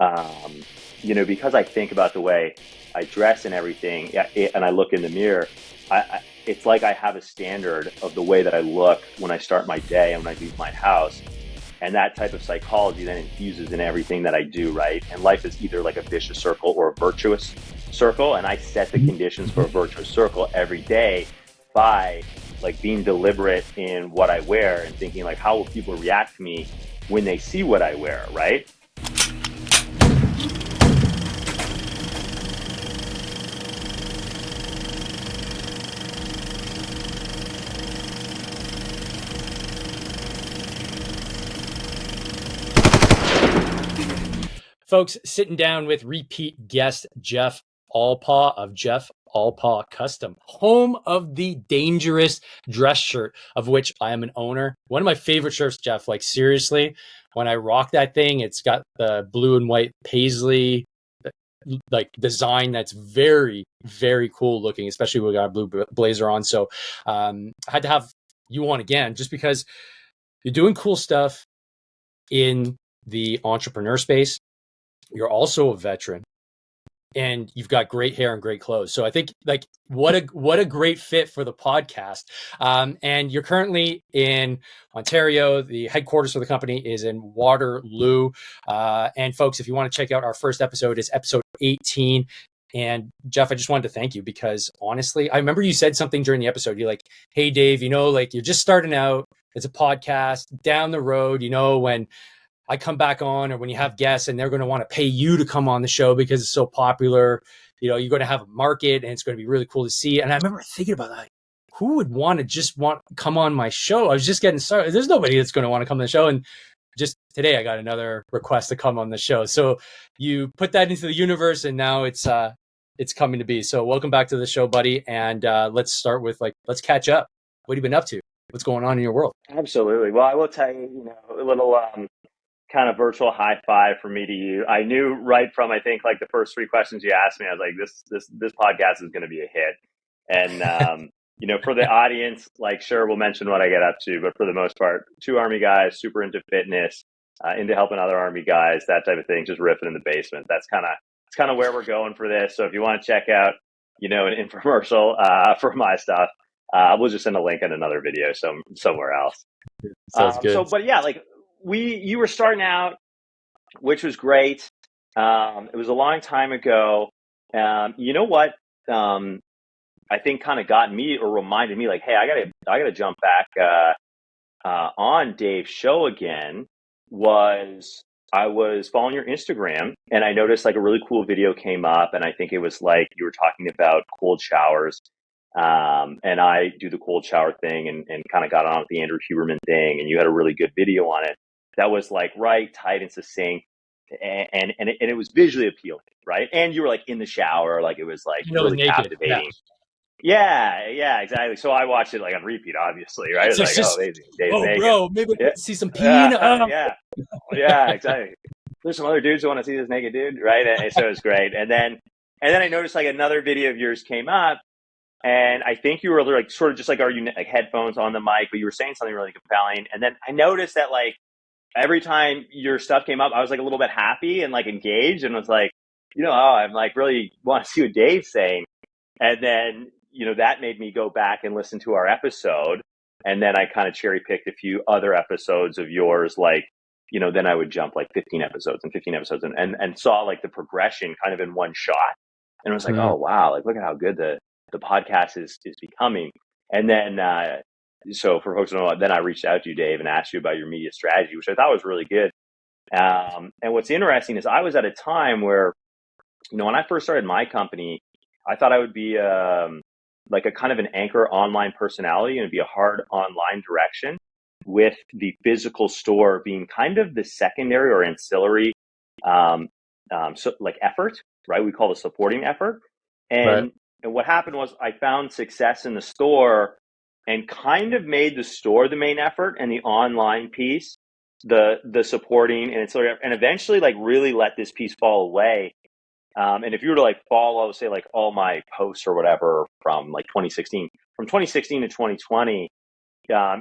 um, because I think about the way I dress and everything, and I look in the mirror, it's like I have a standard of the way that I look when I start my day and when I leave my house. And that type of psychology then infuses in everything that I do, right? And life is either like a vicious circle or a virtuous circle. And I set the conditions for a virtuous circle every day by like being deliberate in what I wear and thinking like, how will people react to me when they see what I wear, right? Folks, sitting down with repeat guest Jeff Alpaugh of Jeff Alpaugh Custom, home of the dangerous dress shirt, of which I am an owner. One of my favorite shirts, Jeff. Like seriously, when I rock that thing, it's got the blue and white paisley like design that's very, very cool looking, especially when we got a blue blazer on. So I had to have you on again just because you're doing cool stuff in the entrepreneur space. You're also a veteran and you've got great hair and great clothes. So I think like what a great fit for the podcast. And you're currently in Ontario. The headquarters for the company is in Waterloo. And folks, if you want to check out our first episode, it's episode 18. And Jeff, I just wanted to thank you because honestly, I remember you said something during the episode. You're like, hey, Dave, like you're just starting out. It's a podcast down the road, when I come back on or when you have guests and they're going to want to pay you to come on the show because it's so popular, you're going to have a market and it's going to be really cool to see. And I remember thinking about that. Who would want to come on my show? I was just getting started. There's nobody that's going to want to come on the show. And just today I got another request to come on the show. So you put that into the universe and now it's coming to be. So welcome back to the show, buddy. And let's start with let's catch up. What have you been up to? What's going on in your world? Absolutely. Well, I will tell you, a little kind of virtual high five for me to you. I knew right from, I think, like the first three questions you asked me, I was like, this podcast is going to be a hit. And, for the audience, like, sure, we'll mention what I get up to, but for the most part, 2 Army guys, super into fitness, into helping other Army guys, that type of thing, just riffing in the basement. It's kind of where we're going for this. So if you want to check out, an infomercial for my stuff, we'll just send a link in another video somewhere else. Sounds good. But yeah, like, you were starting out, which was great. It was a long time ago. You know what? I think kind of got me or reminded me like, hey, I gotta jump back on Dave's show again. I was following your Instagram and I noticed like a really cool video came up, and I think it was like you were talking about cold showers. And I do the cold shower thing and kind of got on with the Andrew Huberman thing, and you had a really good video on it that was like right, tight and succinct, and it was visually appealing, right? And you were like in the shower, like it was like really naked, captivating. Yeah, exactly. So I watched it like on repeat, obviously, right? It was like, amazing. Dave's naked. Bro, maybe we can see some peeing. Yeah, exactly. There's some other dudes who want to see this naked dude, right? And so it was great. And then I noticed like another video of yours came up. And I think you were like sort of just like, are you like headphones on the mic, but you were saying something really compelling. And then I noticed that like every time your stuff came up, I was like a little bit happy and like engaged and was like, I'm like really want to see what Dave's saying. And then, that made me go back and listen to our episode. And then I kind of cherry picked a few other episodes of yours. Like, then I would jump like 15 episodes and saw like the progression kind of in one shot. And I was like, oh, wow, like look at how good the podcast is becoming. And then, so for folks who don't know, then I reached out to you, Dave, and asked you about your media strategy, which I thought was really good. And what's interesting is I was at a time where, when I first started my company, I thought I would be like a kind of an anchor online personality and it'd be a hard online direction, with the physical store being kind of the secondary or ancillary, so like effort, right? We call it supporting effort. And what happened was I found success in the store and kind of made the store the main effort and the online piece, the supporting and ancillary, and eventually like really let this piece fall away. And if you were to like follow, say like all my posts or whatever from like 2016 to 2020,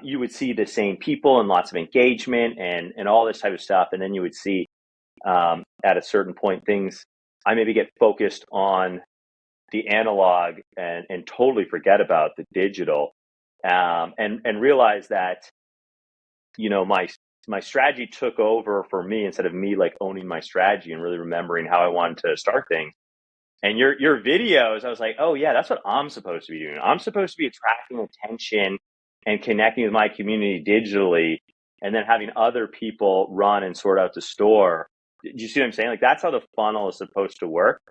you would see the same people and lots of engagement and all this type of stuff. And then you would see at a certain point, I maybe get focused on the analog and totally forget about the digital, and realize that, my strategy took over for me instead of me like owning my strategy and really remembering how I wanted to start things. And your videos, I was like, oh yeah, that's what I'm supposed to be doing. I'm supposed to be attracting attention and connecting with my community digitally, and then having other people run and sort out the store. Do you see what I'm saying? Like, that's how the funnel is supposed to work.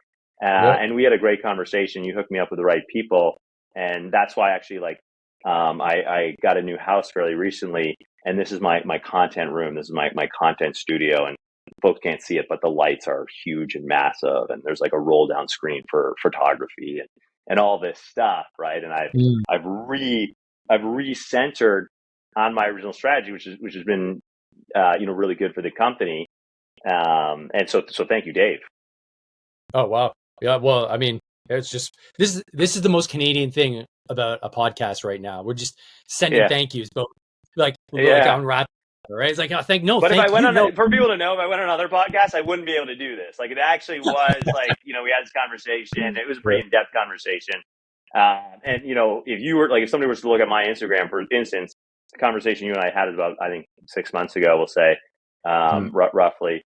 Yep. And we had a great conversation. You hooked me up with the right people, and that's why actually, like, I got a new house fairly recently, and this is my content room. This is my content studio, and folks can't see it, but the lights are huge and massive, and there's like a roll down screen for photography and all this stuff, right? And I've recentered on my original strategy, which has been really good for the company. And so thank you, Dave. Oh wow. Yeah, well, I mean, it's just this is the most Canadian thing about a podcast right now. We're just sending thank yous, but like on rap, right? It's like, oh, thank But if I went you. for people to know, if I went on other podcasts, I wouldn't be able to do this. Like, it actually was like, we had this conversation. It was a pretty in-depth conversation. And if somebody was to look at my Instagram, for instance, the conversation you and I had about, I think 6 months ago, we'll say, roughly,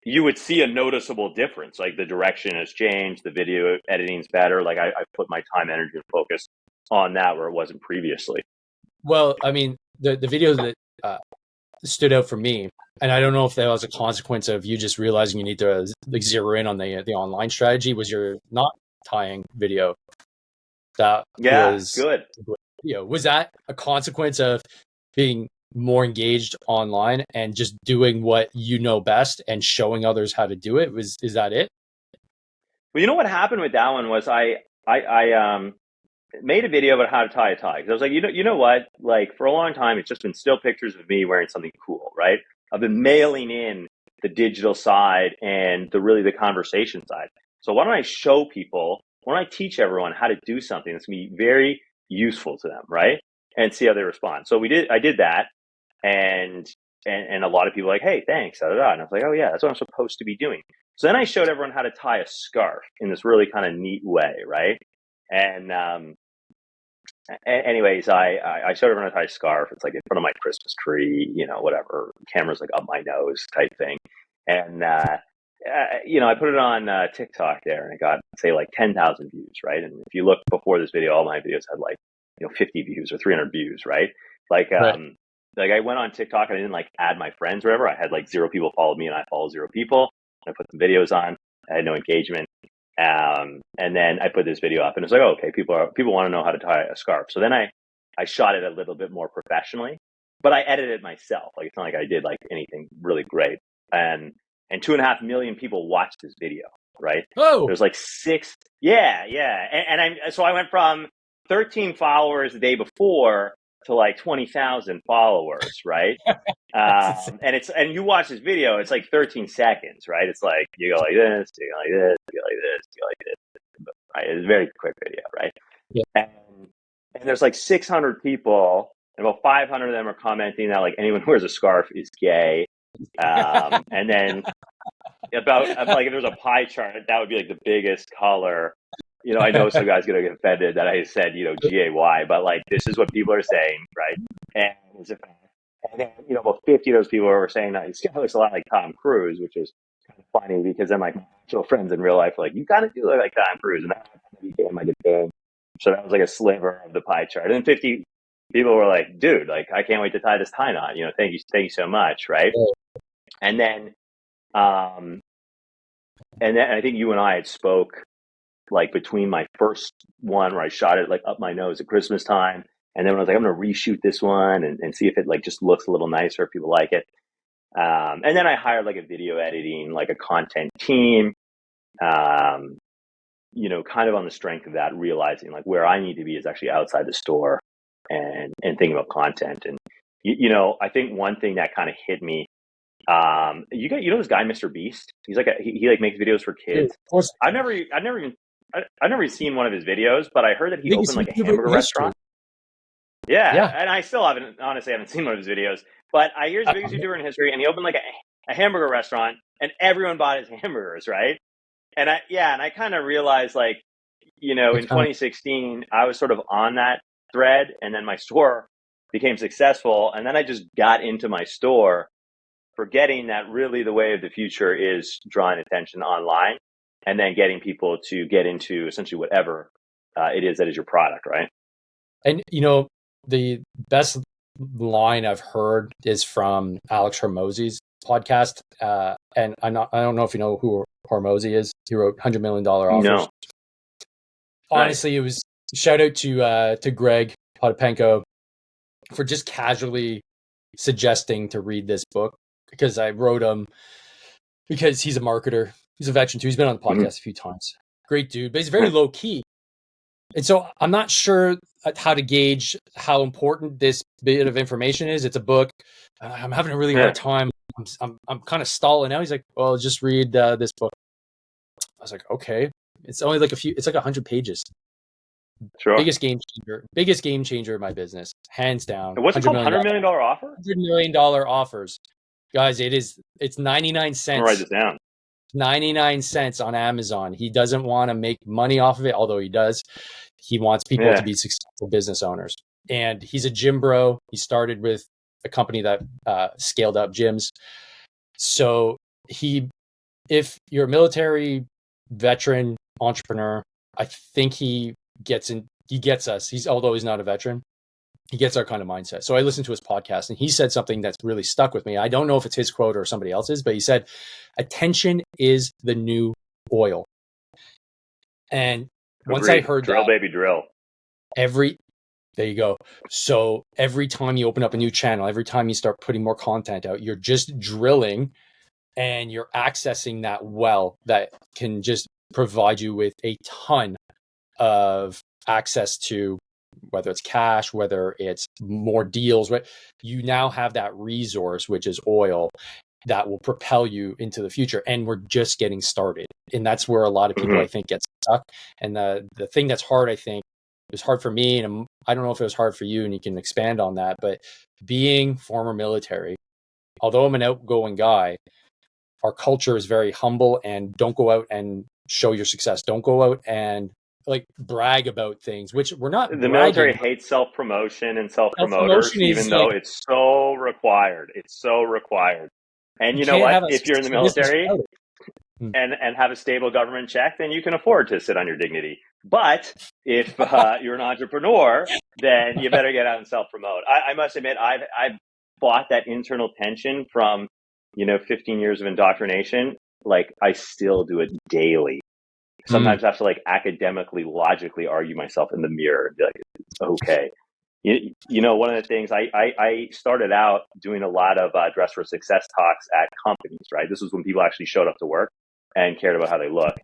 you would see a noticeable difference. Like, the direction has changed, the video editing's better. Like, I put my time, energy, and focus on that where it wasn't previously. Well, I mean, the videos that stood out for me, and I don't know if that was a consequence of you just realizing you need to like zero in on the online strategy, was your not tying video. That was good. Was that a consequence of being more engaged online and just doing what you know best and showing others how to do it? Is that it? Well, you know what happened with that one was I made a video about how to tie a tie. Because I was like, you know what? Like, for a long time, it's just been still pictures of me wearing something cool, right? I've been mailing in the digital side and the conversation side. So why don't I show people, why don't I teach everyone how to do something that's going to be very useful to them, right? And see how they respond. So I did that. And a lot of people were like, hey, thanks, da, da, da. And I was like, oh yeah, that's what I'm supposed to be doing. So then I showed everyone how to tie a scarf in this really kind of neat way, right? And anyways, I showed everyone how to tie a scarf. It's like in front of my Christmas tree, whatever. Camera's like up my nose type thing. And I put it on TikTok there, and it got, say, like 10,000 views, right? And if you look before this video, all my videos had like 50 views or 300 views, right? Like like I went on TikTok and I didn't like add my friends or whatever. I had like 0 people follow me, and I followed 0 people. I put some videos on. I had no engagement. And then I put this video up, and it's like, oh, okay, people want to know how to tie a scarf. So then I shot it a little bit more professionally, but I edited it myself. Like, it's not like I did like anything really great. And 2.5 million people watched this video, right? Oh, there's like 6. Yeah. So I went from 13 followers the day before to like 20,000 followers, right? And you watch this video, it's like 13 seconds, right? It's like, you go like this, you go like this, you go like this, you go like this, right? It's a very quick video, right? Yeah. And there's like 600 people, and about 500 of them are commenting that like anyone who wears a scarf is gay. And then about like, if there's a pie chart, that would be like the biggest color. I know some guy's going to get offended that I said, GAY, but like, this is what people are saying, right? And then, about 50 of those people were saying that this guy looks a lot like Tom Cruise, which is kind of funny because then my actual friends in real life were like, you kind of do look like Tom Cruise. And that became like a thing. So that was like a sliver of the pie chart. And then 50 people were like, dude, like, I can't wait to tie this tie knot. Thank you so much, right? And then I think you and I had spoke like between my first one where I shot it like up my nose at Christmas time, and then when I was like, I'm going to reshoot this one and see if it like just looks a little nicer, if people like it. And then I hired like a video editing, like a content team, kind of on the strength of that, realizing like where I need to be is actually outside the store and thinking about content. And, I think one thing that kind of hit me, you know this guy, Mr. Beast? He's like he like makes videos for kids. Yeah, I've never even seen one of his videos, but I heard that he opened like a hamburger restaurant. Yeah. And I still haven't seen one of his videos, but I hear he's a big YouTuber in history, and he opened like a hamburger restaurant, and everyone bought his hamburgers, right? And I kind of realized, like, in 2016, I was sort of on that thread, and then my store became successful, and then I just got into my store, forgetting that really the way of the future is drawing attention online, and then getting people to get into essentially whatever it is that is your product, right? And the best line I've heard is from Alex Hormozy's podcast, and I don't know if you know who Hormozy is. He wrote $100 Million Offers. No. Honestly, It was shout out to Greg Potapenko for just casually suggesting to read this book, because I wrote him because he's a marketer. He's a veteran too. He's been on the podcast a few times. Great dude, but he's very low key. And so I'm not sure how to gauge how important this bit of information is. It's a book. I'm having a really hard time. I'm kind of stalling out. He's like, well, just read this book. I was like, okay. It's only like it's like 100 pages. Sure. Biggest game changer in my business, hands down. What's it called? $100 million offer? $100 million offers. Guys, it's 99 cents. I'm gonna write this down. 99 cents on Amazon. He doesn't want to make money off of it, although he does. He wants people to be successful business owners. And he's a gym bro. He started with a company that scaled up gyms. So if you're a military veteran entrepreneur, I think he gets us. Although he's not a veteran, he gets our kind of mindset. So I listened to his podcast, and he said something that's really stuck with me. I don't know if it's his quote or somebody else's, but he said, attention is the new oil. And once I heard drill, that, baby, drill. There you go. So every time you open up a new channel, every time you start putting more content out, you're just drilling, and you're accessing that well that can just provide you with a ton of access to, whether it's cash, whether it's more deals, right? You now have that resource, which is oil, that will propel you into the future. And we're just getting started. And that's where a lot of people, I think, get stuck. And the thing that's hard, I think, it was hard for me, and I don't know if it was hard for you, and you can expand on that, but being former military, although I'm an outgoing guy, our culture is very humble, and don't go out and show your success. Don't go out and brag about things, which we're not. The military hates self-promotion and self-promoters, even though it's so required. It's so required. And you know what? If you're in the military and have a stable government check, then you can afford to sit on your dignity. But if you're an entrepreneur, then you better get out and self-promote. I must admit, I've bought that internal tension from 15 years of indoctrination. Like, I still do it daily. Sometimes I have to academically, logically argue myself in the mirror and be like, it's okay. One of the things I started out doing a lot of dress for success talks at companies, right? This was when people actually showed up to work and cared about how they look.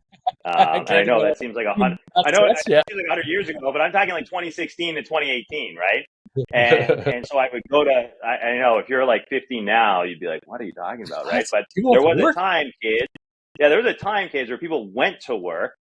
And I know that seems like 100. I know it seems like 100 years ago, but I'm talking like 2016 to 2018, right? And so I would go to. I know if you're like 50 now, you'd be like, "What are you talking about?" Right? But there was a time, kids. Yeah, there was a time, kids, where people went to work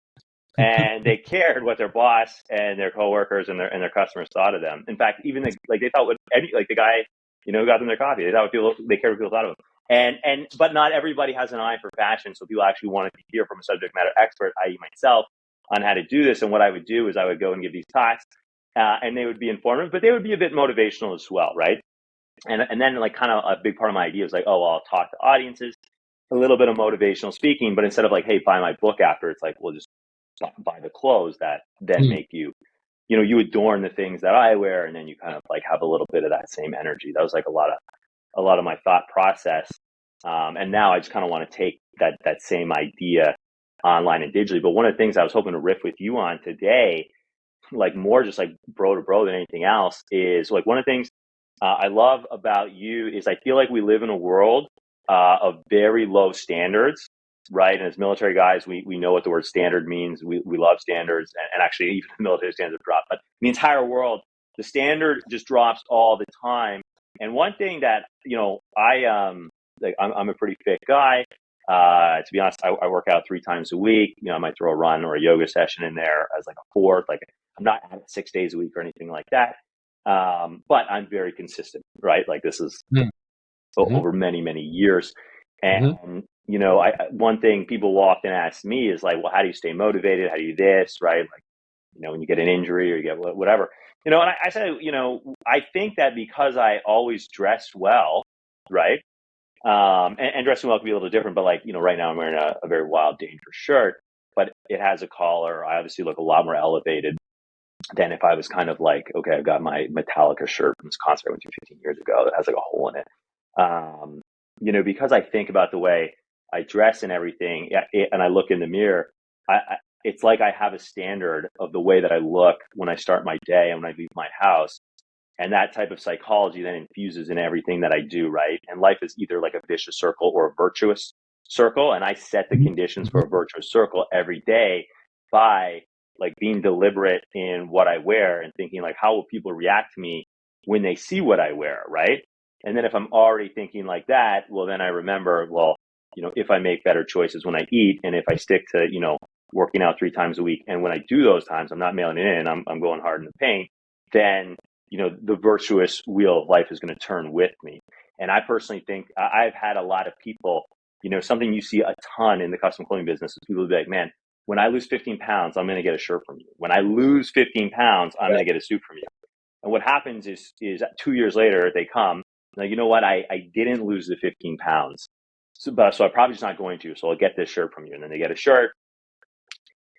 and they cared what their boss and their coworkers and their customers thought of them. In fact, even they thought the guy who got them their coffee, they thought they cared what people thought of them. But not everybody has an eye for fashion, so people actually wanted to hear from a subject matter expert, i.e., myself, on how to do this. And what I would do is I would go and give these talks, and they would be informative, but they would be a bit motivational as well, right? And then kind of a big part of my idea was like, oh, well, I'll talk to audiences, a little bit of motivational speaking, but instead of hey, buy my book after, it's like, well, just buy the clothes that then make you, you adorn the things that I wear, and then you kind of have a little bit of that same energy. That was a lot of my thought process. And now I just kind of want to take that same idea online and digitally. But one of the things I was hoping to riff with you on today, more just bro to bro than anything else, is one of the things I love about you is I feel like we live in a world of very low standards, right? And as military guys, we know what the word standard means. We love standards, and actually even the military standards drop. But the entire world, the standard just drops all the time. And one thing that I'm a pretty fit guy. To be honest, I work out 3 times a week. I might throw a run or a yoga session in there as a fourth. I'm not at it 6 days a week or anything like that. But I'm very consistent, right? This is over many, many years. Mhm. And, one thing people will often ask me is like, well, how do you stay motivated? How do you do this? Right. Like, when you get an injury or you get whatever, and I say, I think that because I always dressed well, right. And dressing well can be a little different, but like, right now I'm wearing a very wild, dangerous shirt, but it has a collar. I obviously look a lot more elevated than if I was kind of like, okay, I've got my Metallica shirt from this concert I went to 15 years ago that has like a hole in it. Because I think about the way I dress and everything, and I look in the mirror, it's like I have a standard of the way that I look when I start my day and when I leave my house. And that type of psychology then infuses in everything that I do, right? And life is either like a vicious circle or a virtuous circle. And I set the conditions for a virtuous circle every day by like being deliberate in what I wear and thinking like, how will people react to me when they see what I wear, right? And then if I'm already thinking like that, well, then I remember, well, if I make better choices when I eat, and if I stick to, working out 3 times a week, and when I do those times, I'm not mailing it in, I'm going hard in the paint, then, the virtuous wheel of life is going to turn with me. And I personally think I've had a lot of people, something you see a ton in the custom clothing business is people be like, man, when I lose 15 pounds, I'm going to get a shirt from you. When I lose 15 pounds, I'm going to get a suit from you. And what happens is 2 years later, they come, like, you know what? I didn't lose the 15 pounds. So I'm probably just not going to. So I'll get this shirt from you. And then they get a shirt.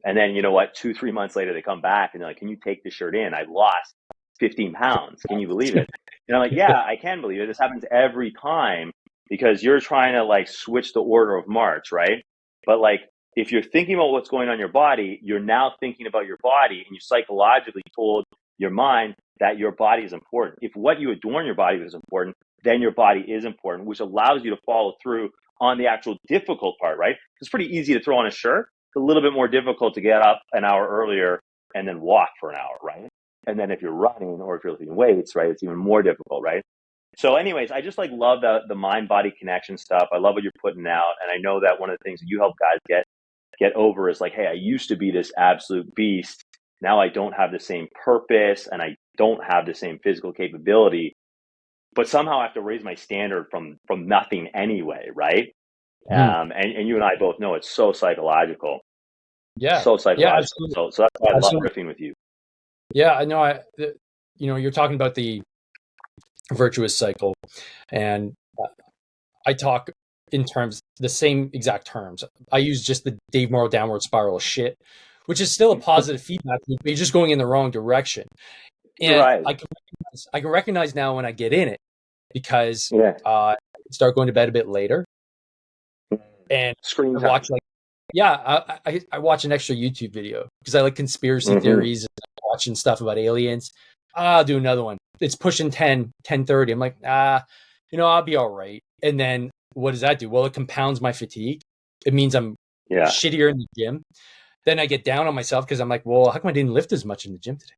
And then, 2-3 months later, they come back and they're like, can you take this shirt in? I lost 15 pounds. Can you believe it? And I'm like, yeah, I can believe it. This happens every time because you're trying to like switch the order of march, right? But like, if you're thinking about what's going on in your body, you're now thinking about your body, and you psychologically told your mind that your body is important. If what you adorn your body is important, then your body is important, which allows you to follow through on the actual difficult part, right? It's pretty easy to throw on a shirt. It's a little bit more difficult to get up an hour earlier and then walk for an hour, right? And then if you're running or if you're lifting weights, right, it's even more difficult, right? So anyways, I just like love the mind-body connection stuff. I love what you're putting out. And I know that one of the things that you help guys get over is like, hey, I used to be this absolute beast. Now I don't have the same purpose and I don't have the same physical capability, but somehow I have to raise my standard from nothing anyway, right? And you and I both know it's so psychological. Yeah. So psychological. Absolutely. So that's why I love Absolutely. riffing with you. Yeah, I know. You're talking about the virtuous cycle, and I talk in terms the same exact terms. I use just the Dave Morrow downward spiral shit, which is still a positive feedback loop, but you're just going in the wrong direction. And Right. I can recognize now when I get in it because Yeah. I start going to bed a bit later, and Screen I time. watch I watch an extra YouTube video because I like conspiracy theories and watching stuff about aliens. I'll do another one. It's pushing 10:30. I'm like, I'll be all right. And then what does that do? Well, it compounds my fatigue. It means I'm shittier in the gym. Then I get down on myself because I'm like, well, how come I didn't lift as much in the gym today?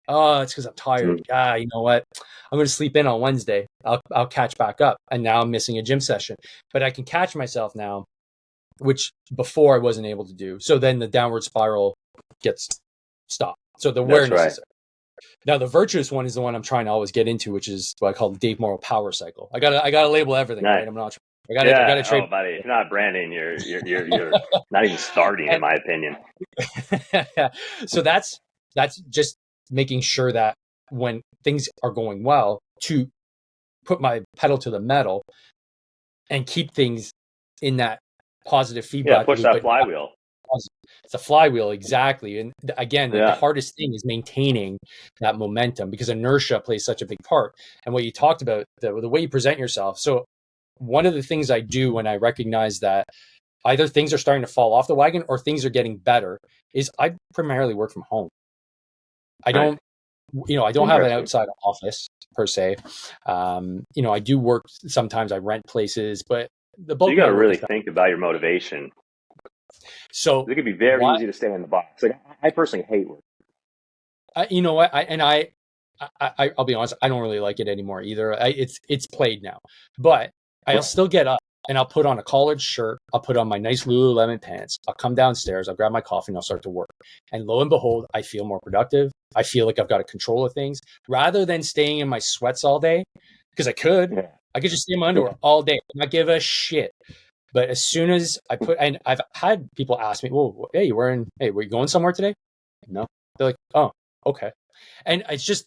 Oh, it's because I'm tired. You know what? I'm going to sleep in on Wednesday. I'll catch back up. And now I'm missing a gym session. But I can catch myself now, which before I wasn't able to do. So then the downward spiral gets stopped. So the awareness is there. Now the virtuous one is the one I'm trying to always get into, which is what I call the Dave Morrow power cycle. I gotta label everything, Nice. right? I'm not. I gotta trade. Oh, buddy, if you're not branding, you're not even starting, in my opinion. So that's just making sure that when things are going well, to put my pedal to the metal and keep things in that positive feedback. Yeah, push that flywheel. It's a flywheel, exactly. And again, the hardest thing is maintaining that momentum because inertia plays such a big part. And what you talked about, the way you present yourself. So one of the things I do when I recognize that either things are starting to fall off the wagon or things are getting better is I primarily work from home. I don't, I don't have an outside office per se. I do work sometimes. I rent places, but the bulk. So you got to really think about your motivation. So it could be very easy to stay in the box. Like I personally hate work. You know what? I'll be honest. I don't really like it anymore either. It's played now, but I'll still get up and I'll put on a collared shirt. I'll put on my nice Lululemon pants. I'll come downstairs. I'll grab my coffee and I'll start to work. And lo and behold, I feel more productive. I feel like I've got a control of things rather than staying in my sweats all day because I could just stay in my underwear all day and not give a shit. But as soon as I put, and I've had people ask me, well, hey, were you going somewhere today? No. They're like, oh, okay. And it's just,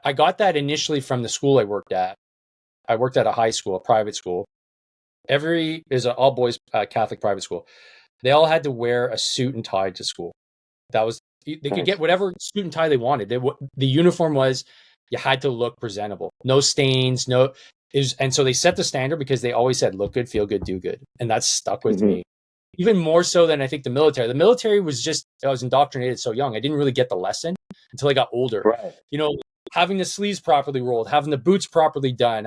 I got that initially from the school I worked at. I worked at a high school, a private school. Is an all boys Catholic private school. They all had to wear a suit and tie to school. That was, they could get whatever suit and tie they wanted. The uniform was, you had to look presentable, no stains, and so they set the standard because they always said, look good, feel good, do good. And that stuck with me. Even more so than I think the military. The military was just, I was indoctrinated so young. I didn't really get the lesson until I got older. Right. Having the sleeves properly rolled, having the boots properly done,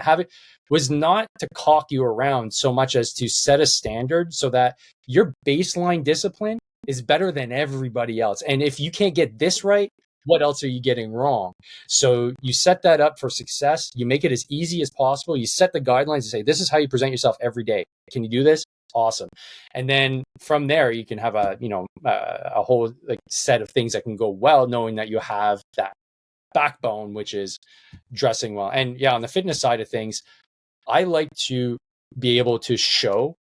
was not to cock you around so much as to set a standard so that your baseline discipline is better than everybody else. And if you can't get this right, what else are you getting wrong? So you set that up for success. You make it as easy as possible. You set the guidelines and say, this is how you present yourself every day. Can you do this? Awesome. And then from there, you can have a whole set of things that can go well, knowing that you have that backbone, which is dressing well. And yeah, on the fitness side of things, I like to be able to show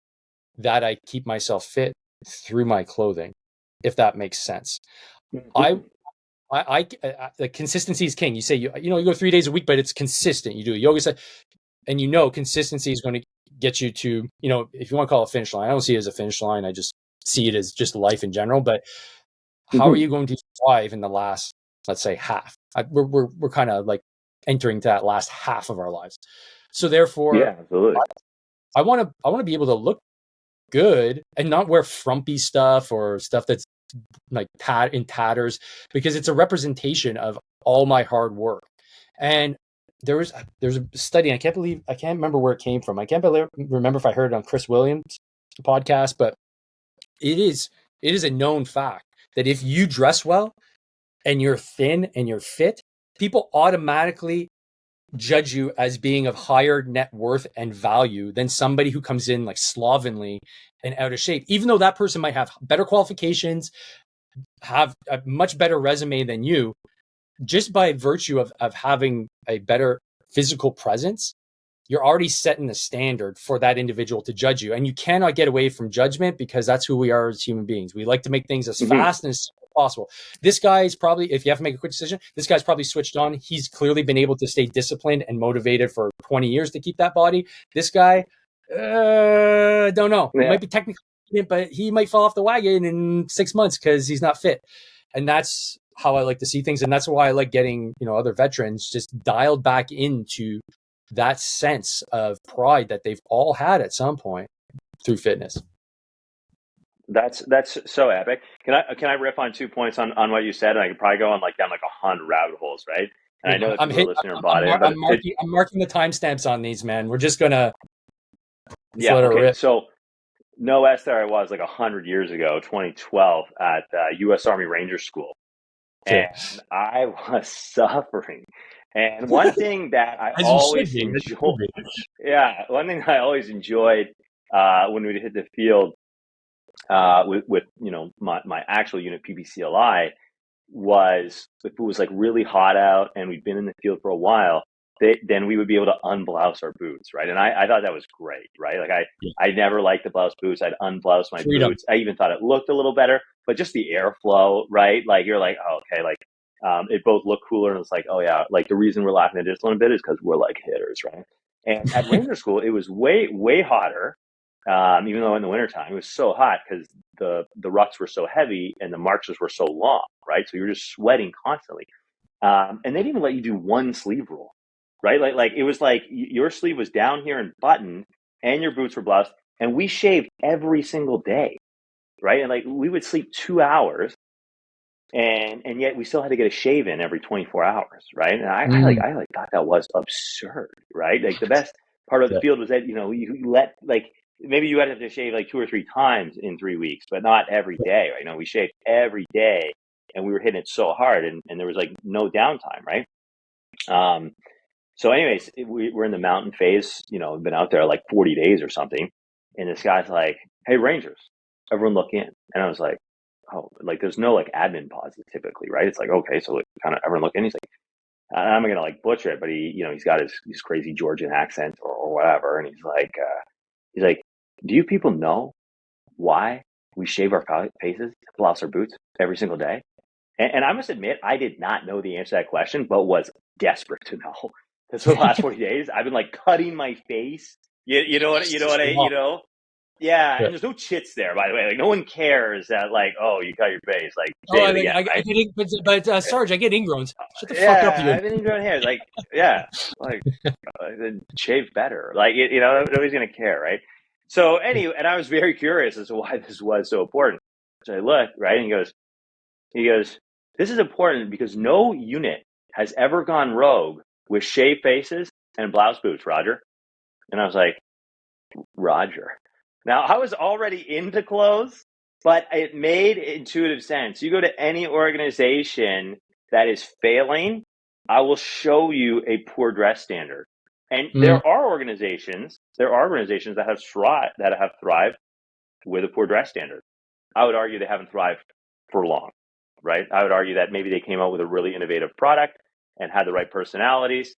that I keep myself fit through my clothing, if that makes sense. The consistency is king. You say, you go 3 days a week, but it's consistent. You do a yoga set, and consistency is going to get you to, if you want to call it a finish line. I don't see it as a finish line. I just see it as just life in general. But how are you going to thrive in the last, let's say, half? We're kind of like entering that last half of our lives. So therefore, yeah, absolutely. I want to be able to look good and not wear frumpy stuff or stuff that's like in tatters, because it's a representation of all my hard work. And there's a study, I can't remember where it came from. I can't remember if I heard it on Chris Williams' podcast, but it is a known fact that if you dress well and you're thin and you're fit, people automatically judge you as being of higher net worth and value than somebody who comes in like slovenly and out of shape, even though that person might have better qualifications, have a much better resume than you. Just by virtue of having a better physical presence, you're already setting the standard for that individual to judge you. And you cannot get away from judgment, because that's who we are as human beings. We like to make things as fast and as simple as possible. This guy is probably, if you have to make a quick decision, this guy's probably switched on. He's clearly been able to stay disciplined and motivated for 20 years to keep that body. This guy, don't know. Yeah. He might be technically, but he might fall off the wagon in 6 months because he's not fit. And that's how I like to see things. And that's why I like getting, other veterans just dialed back into that sense of pride that they've all had at some point through fitness. That's so epic. Can I riff on 2 points on what you said? And I could probably go on down 100 rabbit holes, right? And I know that the listener bought it. I'm marking the timestamps on these, man. We're just gonna let it rip. So no there I was 100 years ago, 2012, at U.S. Army Ranger School. And I was suffering. And one thing that I always enjoyed, one thing I always enjoyed when we hit the field with my actual unit, PPCLI, was if it was really hot out and we'd been in the field for a while, then we would be able to unblouse our boots, right? And I thought that was great, right? I never liked to blouse boots. I'd unblouse my boots. I even thought it looked a little better, but just the airflow, right? You're oh, okay, it both looked cooler, and it's oh yeah, the reason we're laughing at this a little bit is because we're hitters, right? And at Ranger School, it was way hotter, even though in the wintertime it was so hot because the rucks were so heavy and the marches were so long, right? So you're just sweating constantly. And they didn't even let you do one sleeve rule, right? It was your sleeve was down here and buttoned and your boots were bloused, and we shaved every single day, right? And we would sleep 2 hours, and yet we still had to get a shave in every 24 hours, right? And I thought that was absurd, right? The best part of the field was that you let maybe you had to shave 2 or 3 times in 3 weeks, but not every day, right? We shaved every day, and we were hitting it so hard, and there was no downtime, right? So anyways, we're in the mountain phase, we've been out there 40 days or something, and this guy's hey, Rangers, everyone look in. And I was oh, there's no admin pauses typically, right? It's okay, so kind of everyone look in. He's I'm gonna butcher it, but he's got his crazy Georgian accent or whatever, and he's do you people know why we shave our faces, blouse our boots every single day? And I must admit, I did not know the answer to that question, but was desperate to know. Because for the last 40 days, I've been like cutting my face. Yeah, Yeah. and there's no chits there, by the way. Like, no one cares that, like, oh, you cut your face. Like, Oh, shave it again, I right? get but Sarge, I get ingrowns. Shut the fuck up, Yeah, you. I've been ingrown hair. Like, yeah, like, then shave better. Like, nobody's gonna care, right? So anyway, and I was very curious as to why this was so important. So I looked, right, and he goes, this is important because no unit has ever gone rogue with shaved faces and blouse boots, Roger. And I was like, Roger. Now, I was already into clothes, but it made intuitive sense. You go to any organization that is failing, I will show you a poor dress standard. And Mm, there are organizations that have thrived with a poor dress standard. I would argue they haven't thrived for long, right? I would argue that maybe they came out with a really innovative product and had the right personalities.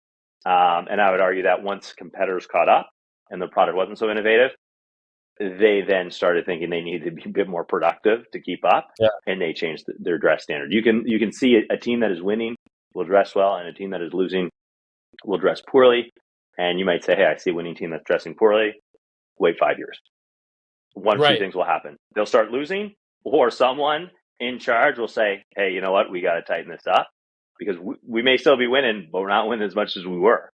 And I would argue that once competitors caught up and the product wasn't so innovative, they then started thinking they needed to be a bit more productive to keep up, yeah. and they changed their dress standard. You can see a team that is winning will dress well, and a team that is losing will dress poorly. And you might say, hey, I see a winning team that's dressing poorly. Wait 5 years. One of two Right. things will happen. They'll start losing, or someone in charge will say, hey, you know what? We got to tighten this up because we may still be winning, but we're not winning as much as we were.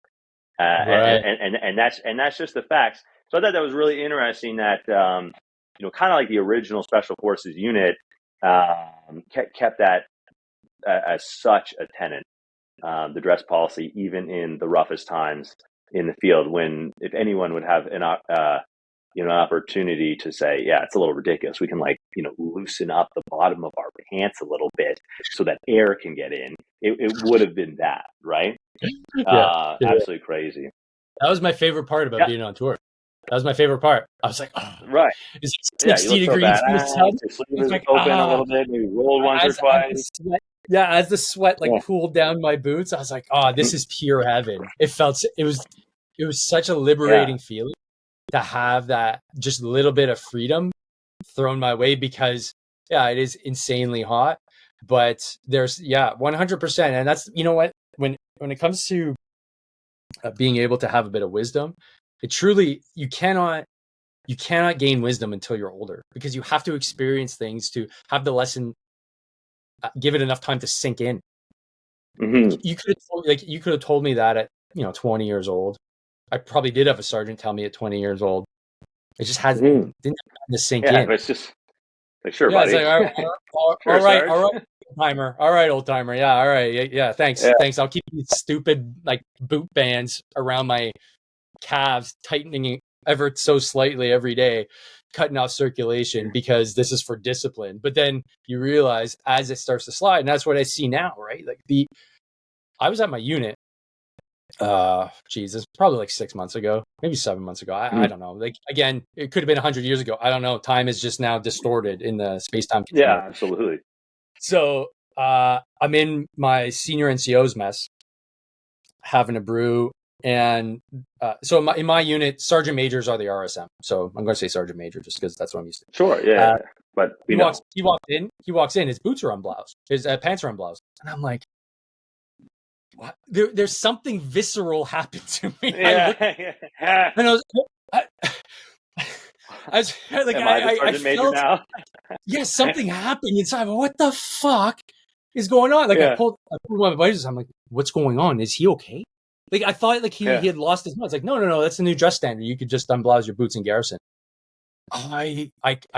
Right. And that's just the facts. So I thought that was really interesting that, kind of like the original Special Forces unit kept that as such a tenet, the dress policy, even in the roughest times in the field, when if anyone would have an opportunity to say, yeah, it's a little ridiculous. We can loosen up the bottom of our pants a little bit so that air can get in. It would have been that, right? Yeah. Yeah. Absolutely crazy. That was my favorite part about Yeah, being on tour. That was my favorite part. I was like, oh, right. it's Yeah, you 60 look so degrees in the sun. badass. Your sleeve It's is like, open a little bit, maybe rolled once or as the twice. sweat, yeah, as the sweat like Yeah. pooled down my boots, I was like, oh, this is pure heaven. It was such a Yeah. liberating feeling to have that just little bit of freedom thrown my way because yeah, it is insanely hot, but there's 100%. And that's, you know what, when it comes to being able to have a bit of wisdom, it truly, you cannot gain wisdom until you're older because you have to experience things to have the lesson, give it enough time to sink in. Mm-hmm. You could have told me that at 20 years old. I probably did have a sergeant tell me at 20 years old. It just Mm-hmm. didn't have time to sink Yeah, in. but it's just like, sure, Yeah, it's buddy. like Sure, all Sarge. right, old timer. All right, old timer. Yeah, all right, yeah. Yeah. Thanks. I'll keep these stupid like boot bands around my calves, tightening ever so slightly every day, cutting off circulation because this is for discipline. But then you realize as it starts to slide, and that's what I see now, right? Like I was at my unit. Jesus, probably like 6 months ago, maybe 7 months ago. I don't know. Like again, it could have been 100 years ago. I don't know. Time is just now distorted in the space-time continuum. Yeah, absolutely. So I'm in my senior NCO's mess, having a brew, and so in my unit, sergeant majors are the RSM. So I'm going to say sergeant major just because that's what I'm used to. Sure, yeah. But He walks in. His boots are unbloused. His pants are unbloused, and I'm like, what? There's something visceral happened to me. Yeah. And I was like, Am I the I sergeant major felt, now? yeah, something happened inside. What the fuck is going on? Like Yeah. I pulled one of my buddies. I'm like, what's going on? Is he okay? Like I thought like he Yeah. had lost his mind. It's like, no, that's the new dress standard. You could just unblouse your boots in garrison. I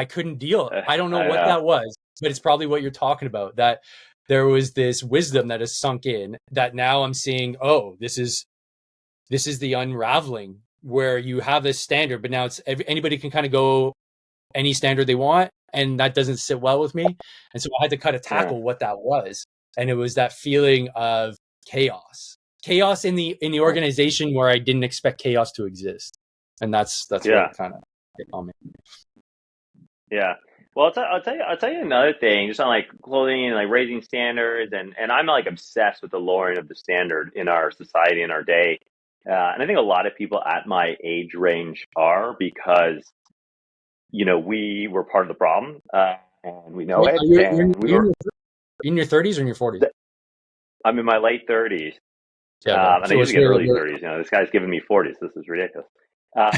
couldn't deal. I don't know what that was, but it's probably what you're talking about. That there was this wisdom that has sunk in that now I'm seeing, oh, this is the unraveling where you have this standard, but now it's anybody can kind of go any standard they want, and that doesn't sit well with me. And so I had to kind of tackle what that was, and it was that feeling of chaos in the organization where I didn't expect chaos to exist, and that's what kind of hit on me. Yeah. Well, I'll tell you another thing, just on like clothing and like raising standards, and I'm like obsessed with the lowering of the standard in our society in our day, and I think a lot of people at my age range are, because we were part of the problem, and we know Wait, it, you're and we were. in your 30s or in your 40s? I'm in my late 30s, Yeah, okay. and I So usually it's get really, early 30s. This guy's giving me 40s. This is ridiculous. Uh,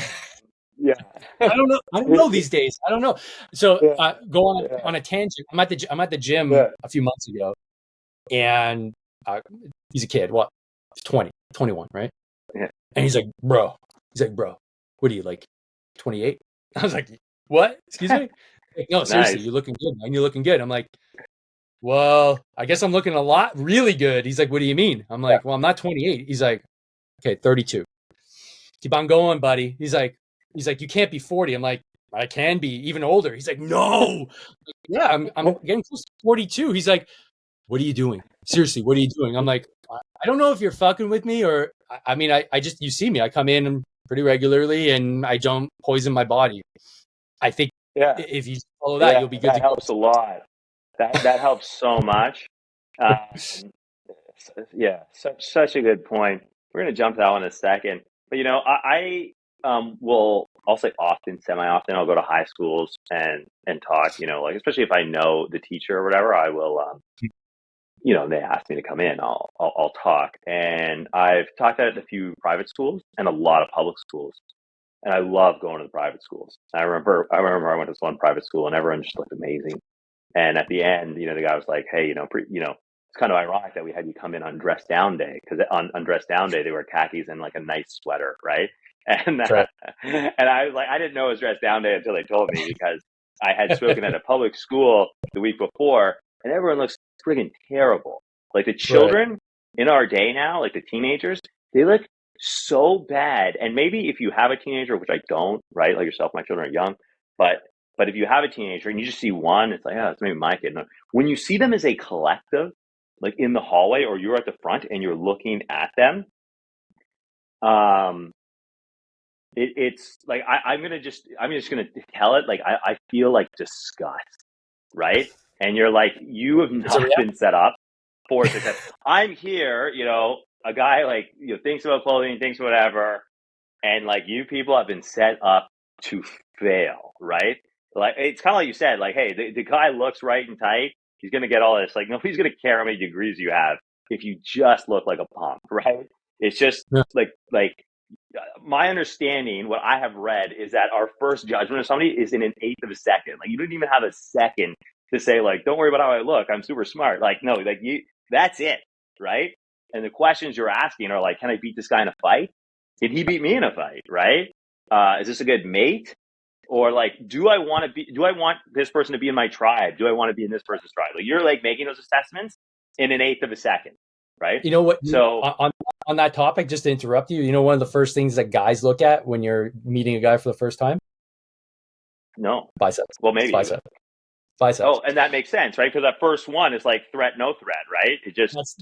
yeah. I don't know. I don't know these days. I don't know. So Yeah. go on Yeah. on a tangent. I'm at the gym Yeah. a few months ago, and he's a kid. What? 20, 21, right? Yeah. And he's like, bro. What are you like? 28? I was like, what? Excuse me? Like, no, seriously, Nice. you're looking good, man. You're looking good. I'm like, well, I guess I'm looking a lot really good. He's like, what do you mean? I'm Yeah. like, well, I'm not 28. He's like, okay, 32. Keep on going, buddy. He's like, you can't be 40. I'm like, I can be even older. He's like, no. Yeah, I'm getting close to 42. He's like, what are you doing? Seriously, what are you doing? I'm like, I don't know if you're fucking with me or, I mean, I just, you see me. I come in pretty regularly and I don't poison my body. I think Yeah. if you follow that, Yeah. you'll be good That to go. helps a lot. That helps so much. Yeah, such a good point. We're gonna jump to that one in a second. But I'll say often, semi-often, I'll go to high schools and talk. Like especially if I know the teacher or whatever, I will. They ask me to come in, I'll talk. And I've talked at a few private schools and a lot of public schools. And I love going to the private schools. I remember I went to this one private school and everyone just looked amazing. And at the end, the guy was like, "Hey, it's kind of ironic that we had you come in on dress down day because on dress down day they wear khakis and like a nice sweater, right?" And That's right. and I was like, I didn't know it was dress down day until they told me because I had spoken at a public school the week before, and everyone looks friggin' terrible. Like the Right. children in our day now, like the teenagers, they look so bad. And maybe if you have a teenager, which I don't, right? Like yourself, my children are young, but if you have a teenager and you just see one, it's like, oh, it's maybe my kid. No. When you see them as a collective, like in the hallway or you're at the front and you're looking at them, it's like I'm just gonna tell it like I feel like disgust, right? And you're like, you have It's a not reality. been set up for success. I'm here, a guy like thinks about clothing, thinks whatever, and like you people have been set up to fail, right? Like it's kind of like you said, like, hey, the guy looks right and tight. He's gonna get all this. Like nobody's gonna care how many degrees you have if you just look like a pump, right? It's just Yeah. like my understanding, what I have read is that our first judgment of somebody is in an eighth of a second. Like you don't even have a second to say like, don't worry about how I look. I'm super smart. Like no, like that's it, right? And the questions you're asking are like, can I beat this guy in a fight? Can he beat me in a fight? Right? Is this a good mate? Or like, do I want this person to be in my tribe? Do I want to be in this person's tribe? Like you're like making those assessments in an eighth of a second, right? You know what? So On that topic, just to interrupt you, one of the first things that guys look at when you're meeting a guy for the first time? no, Biceps. well It's maybe. biceps. Oh, and that makes sense, right? Because that first one is like threat, no threat, right? It just is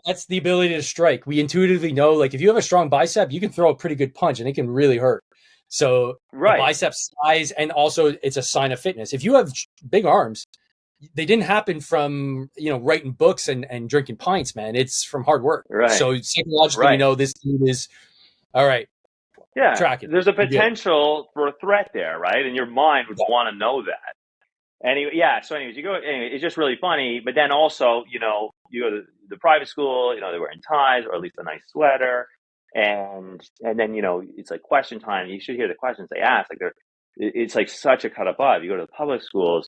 That's the ability to strike. We intuitively know, like, if you have a strong bicep, you can throw a pretty good punch, and it can really hurt. So the right, bicep size, and also it's a sign of fitness. If you have big arms, they didn't happen from writing books and drinking pints, man. It's from hard work. right, So psychologically, we right. know this dude is all right. Yeah, Track it. there's a You're good. potential for a threat there, right? And your mind would want to know that. Anyway, yeah. So, anyways, it's just really funny. But then also, you go to the private school. They're wearing ties or at least a nice sweater, and then it's like question time. You should hear the questions they ask. Like it's like such a cut above. You go to the public schools.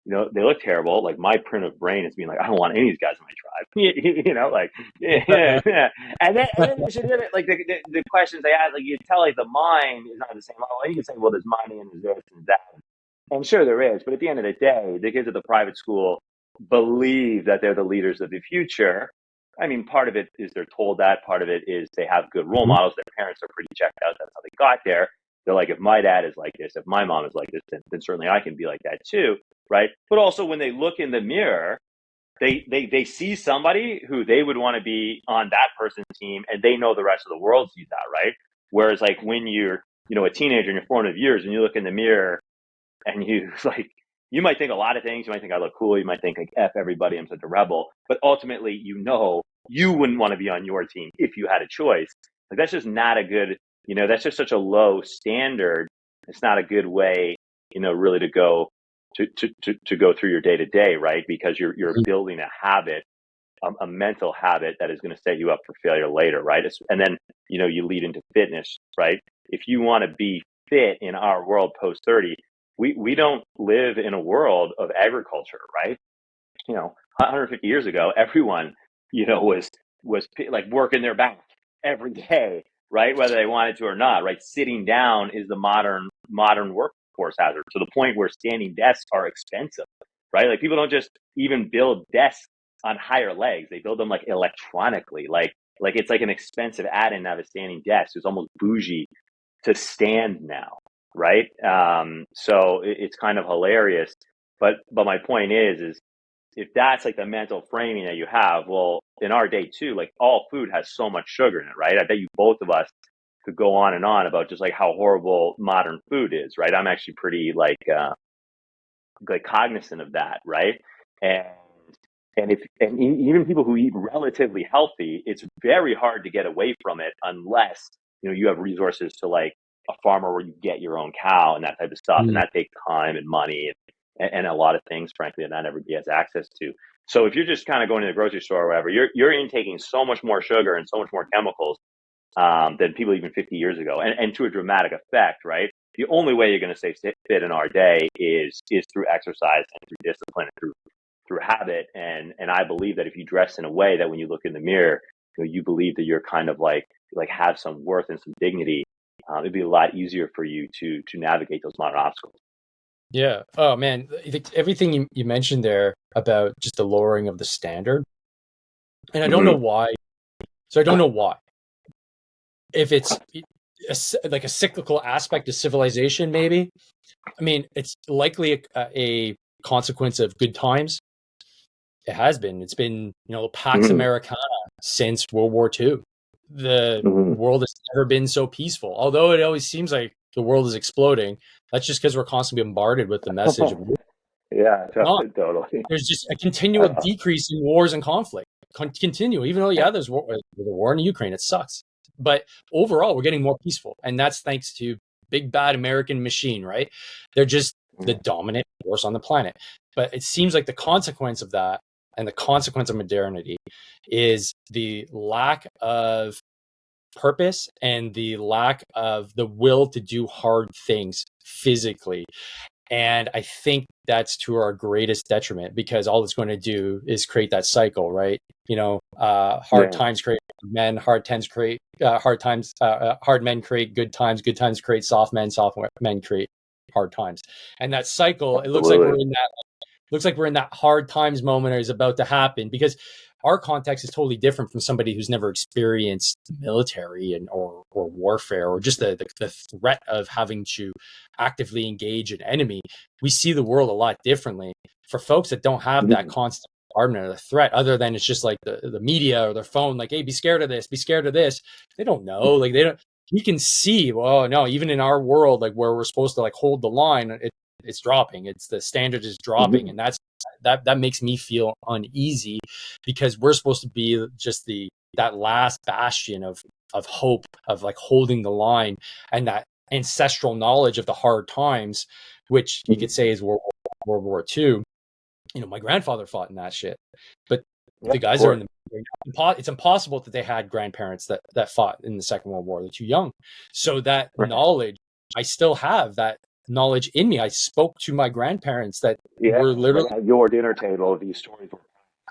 They look terrible. Like my primitive brain is being like, I don't want any of these guys in my tribe. Like, yeah. And then you should hear it. Like the questions they ask. Like you tell, like the mind is not the same level. You can say, well, there's money and there's this and that. I'm sure there is, but at the end of the day, the kids at the private school believe that they're the leaders of the future. I mean, part of it is they're told that. Part of it is they have good role models. Their parents are pretty checked out. That's how they got there. They're like, if my dad is like this, if my mom is like this, then certainly I can be like that too, right? But also when they look in the mirror, they see somebody who they would want to be on that person's team, and they know the rest of the world sees that, right? Whereas like when you're a teenager in your formative years and you look in the mirror and you might think a lot of things. You might think I look cool. You might think like F everybody, I'm such a rebel. But ultimately, you wouldn't want to be on your team if you had a choice. Like that's just not a good, that's just such a low standard. It's not a good way really to go to go through your day to day, right? Because you're building a habit, a mental habit that is going to set you up for failure later, right? And then, you lead into fitness, right? If you want to be fit in our world post 30, we don't live in a world of agriculture, right? 150 years ago, everyone, was like working their back every day, right? Whether they wanted to or not, right? Sitting down is the modern workforce hazard, to the point where standing desks are expensive, right? Like, people don't just even build desks on higher legs; they build them like electronically, like it's like an expensive add-in to have a standing desk. It's almost bougie to stand now, right? So it's kind of hilarious. But my point is if that's like the mental framing that you have, well, in our day too, like, all food has so much sugar in it, right? I bet you both of us could go on and on about just like how horrible modern food is, right? I'm actually pretty like cognizant of that, right? And even people who eat relatively healthy, it's very hard to get away from it unless you have resources to, like, a farmer where you get your own cow and that type of stuff, and that takes time and money and a lot of things, frankly, that not everybody has access to. So if you're just kind of going to the grocery store or whatever, you're intaking so much more sugar and so much more chemicals than people even 50 years ago, and to a dramatic effect, right? The only way you're going to stay fit in our day is through exercise and through discipline and through habit. And I believe that if you dress in a way that when you look in the mirror, you believe that you're kind of like have some worth and some dignity, it'd be a lot easier for you to navigate those modern obstacles. Yeah. Oh man, I think everything you mentioned there about just the lowering of the standard, and I don't know why. So I don't know why. If it's like a cyclical aspect of civilization, maybe. I mean, it's likely a consequence of good times. It has been. It's been, Pax Americana since World War II. The world has never been so peaceful. Although it always seems like the world is exploding, that's just because we're constantly bombarded with the message of war. Yeah, totally. There's just a continual decrease in wars and conflict. Continue, even though, there's a war in Ukraine. It sucks. But overall, we're getting more peaceful. And that's thanks to big, bad American machine, right? They're just the dominant force on the planet. But it seems like the consequence of that, and the consequence of modernity, is the lack of purpose and the lack of the will to do hard things physically. And I think that's to our greatest detriment, because all it's going to do is create that cycle, right? Hard times create men, hard men create good times create soft men create hard times. And that cycle, it looks like we're in that hard times moment is about to happen, because our context is totally different from somebody who's never experienced military or warfare, or just the threat of having to actively engage an enemy. We see the world a lot differently. For folks that don't have that constant bombardment of the threat, other than it's just like the media or their phone, like, hey, be scared of this. They don't know. Like, they don't. We can see, well, no, even in our world, like where we're supposed to like hold the line, it's dropping. It's the standard is dropping, and that makes me feel uneasy, because we're supposed to be just that last bastion of hope, of like holding the line, and that ancestral knowledge of the hard times, which you could say is World War II. My grandfather fought in that shit, but the guys are in the it's impossible that they had grandparents that fought in the Second World War. They're too young. So that knowledge, I still have that knowledge in me. I spoke to my grandparents that were literally at your dinner table. These stories were.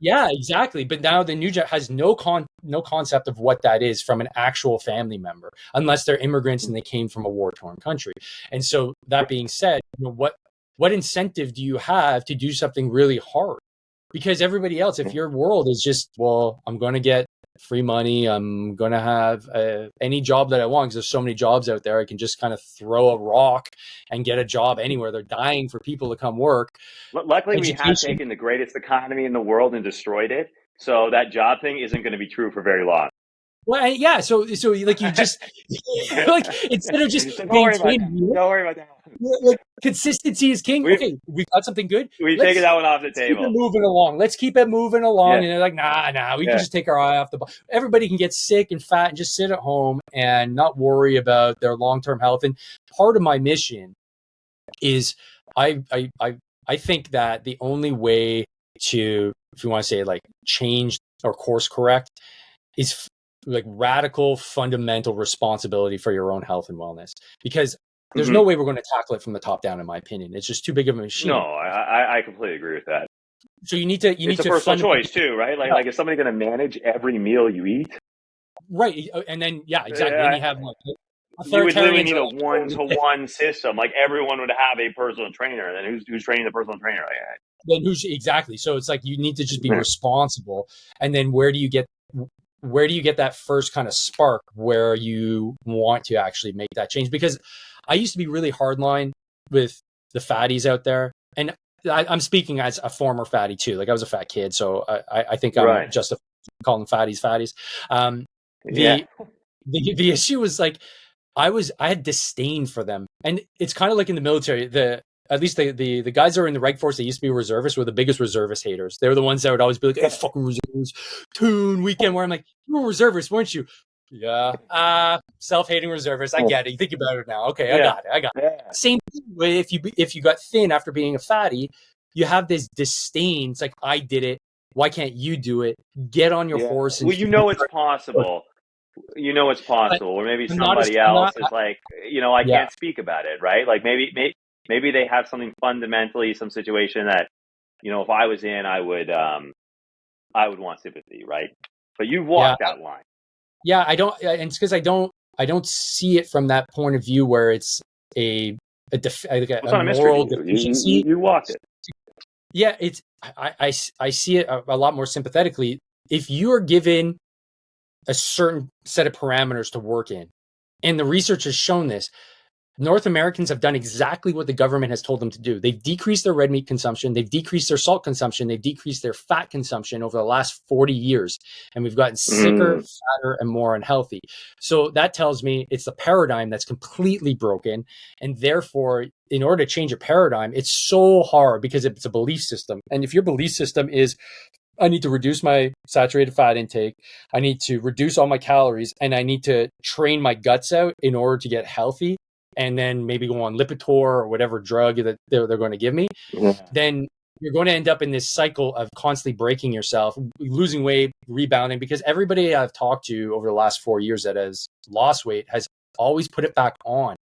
Yeah, exactly. But now the new gen has no concept of what that is from an actual family member, unless they're immigrants and they came from a war-torn country. And so that being said, what incentive do you have to do something really hard? Because everybody else, if your world is just, well, I'm going to get free money, I'm going to have any job that I want, because there's so many jobs out there, I can just kind of throw a rock and get a job anywhere. They're dying for people to come work. Luckily, we have taken the greatest economy in the world and destroyed it. So that job thing isn't going to be true for very long. Well, yeah. So like you just like, instead of just don't worry about that. Like, consistency is king. Okay, we've got something good. We've taken that one off the table. Keep it moving along. Let's keep it moving along. And they're like, nah. We can just take our eye off the ball. Everybody can get sick and fat and just sit at home and not worry about their long-term health. And part of my mission is I think that the only way to, if you want to say like change or course correct, is like radical fundamental responsibility for your own health and wellness, because there's no way we're going to tackle it from the top down, in my opinion. It's just too big of a machine. No, I completely agree with that. So you need to it's a personal choice too, right? Like is somebody going to manage every meal you eat? Right. And then exactly. Then you have like you would literally need a one-to-one system. Like everyone would have a personal trainer. Then who's training the personal trainer? Then who's exactly? So it's like you need to just be responsible. And then where do you get that first kind of spark where you want to actually make that change? Because I used to be really hardline with the fatties out there, and I'm speaking as a former fatty too. Like I was a fat kid, so I think I'm just calling fatties. The issue was like I had disdain for them, and it's kind of like in the military. At least the guys that are in the reg force, they used to be reservists, were the biggest reservist haters. They were the ones that would always be like, "Hey, fucking reservists, tune weekend." Where I'm like, "You were reservists, weren't you?" Yeah, self-hating reservist. I get it. You think about it now. Okay, I got it. Yeah. Same way if you got thin after being a fatty, you have this disdain. It's like, I did it. Why can't you do it? Get on your horse. And it's possible. It's possible. Or maybe somebody else is like, I can't speak about it, right? Like maybe they have something fundamentally, some situation that, if I was in, I would want sympathy, right? But you've walked that line. Yeah, I don't, and it's because I don't see it from that point of view where it's a moral deficiency. You walked it. Yeah, it's I see it a lot more sympathetically. If you are given a certain set of parameters to work in, and the research has shown this, North Americans have done exactly what the government has told them to do. They've decreased their red meat consumption. They've decreased their salt consumption. They've decreased their fat consumption over the last 40 years. And we've gotten sicker, fatter, and more unhealthy. So that tells me it's the paradigm that's completely broken. And therefore, in order to change a paradigm, it's so hard because it's a belief system. And if your belief system is, I need to reduce my saturated fat intake, I need to reduce all my calories, and I need to train my guts out in order to get healthy, and then maybe go on Lipitor or whatever drug that they're going to give me, then you're going to end up in this cycle of constantly breaking yourself, losing weight, rebounding, because everybody I've talked to over the last 4 years that has lost weight has always put it back on.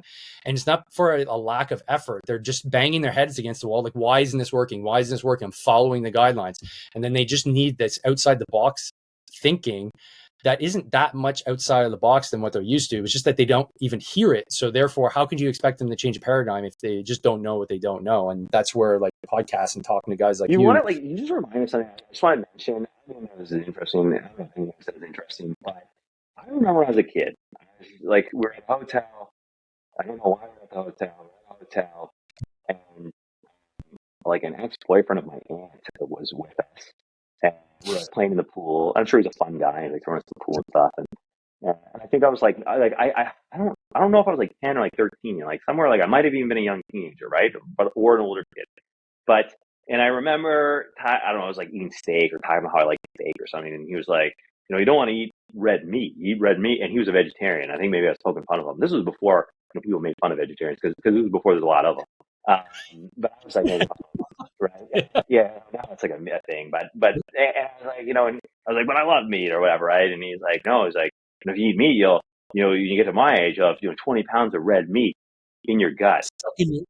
And it's not for a lack of effort. They're just banging their heads against the wall. Like, why isn't this working? Why isn't this working? I'm following the guidelines. And then they just need this outside the box thinking that isn't that much outside of the box than what they're used to. It's just that they don't even hear it. So therefore, how could you expect them to change a paradigm if they just don't know what they don't know? And that's where like podcasts and talking to guys like you want to, like, you just remind me something. I just want to mention. I think this is interesting. I don't think this is interesting, but I remember as a kid, like we're at a hotel. I don't know why we're at the hotel, and like an ex-boyfriend of my aunt was with us. And we were playing in the pool. I'm sure he's a fun guy, like throwing us in the pool and stuff. And I think I was like I don't know if I was like 10 or like 13, like somewhere like I might have even been a young teenager, right? Or an older kid. And I remember, I don't know, I was like eating steak or talking about how I like steak or something. And he was like, you don't want to eat red meat. You eat red meat. And he was a vegetarian. I think maybe I was poking fun of him. This was before people made fun of vegetarians because it was before there's a lot of them. But I was like, right? Yeah, now it's like a thing. But and I was like, and I was like, but I love meat or whatever, right? And he's like, no, he's like, if you eat meat, you get to my age, you'll have 20 pounds of red meat in your gut. And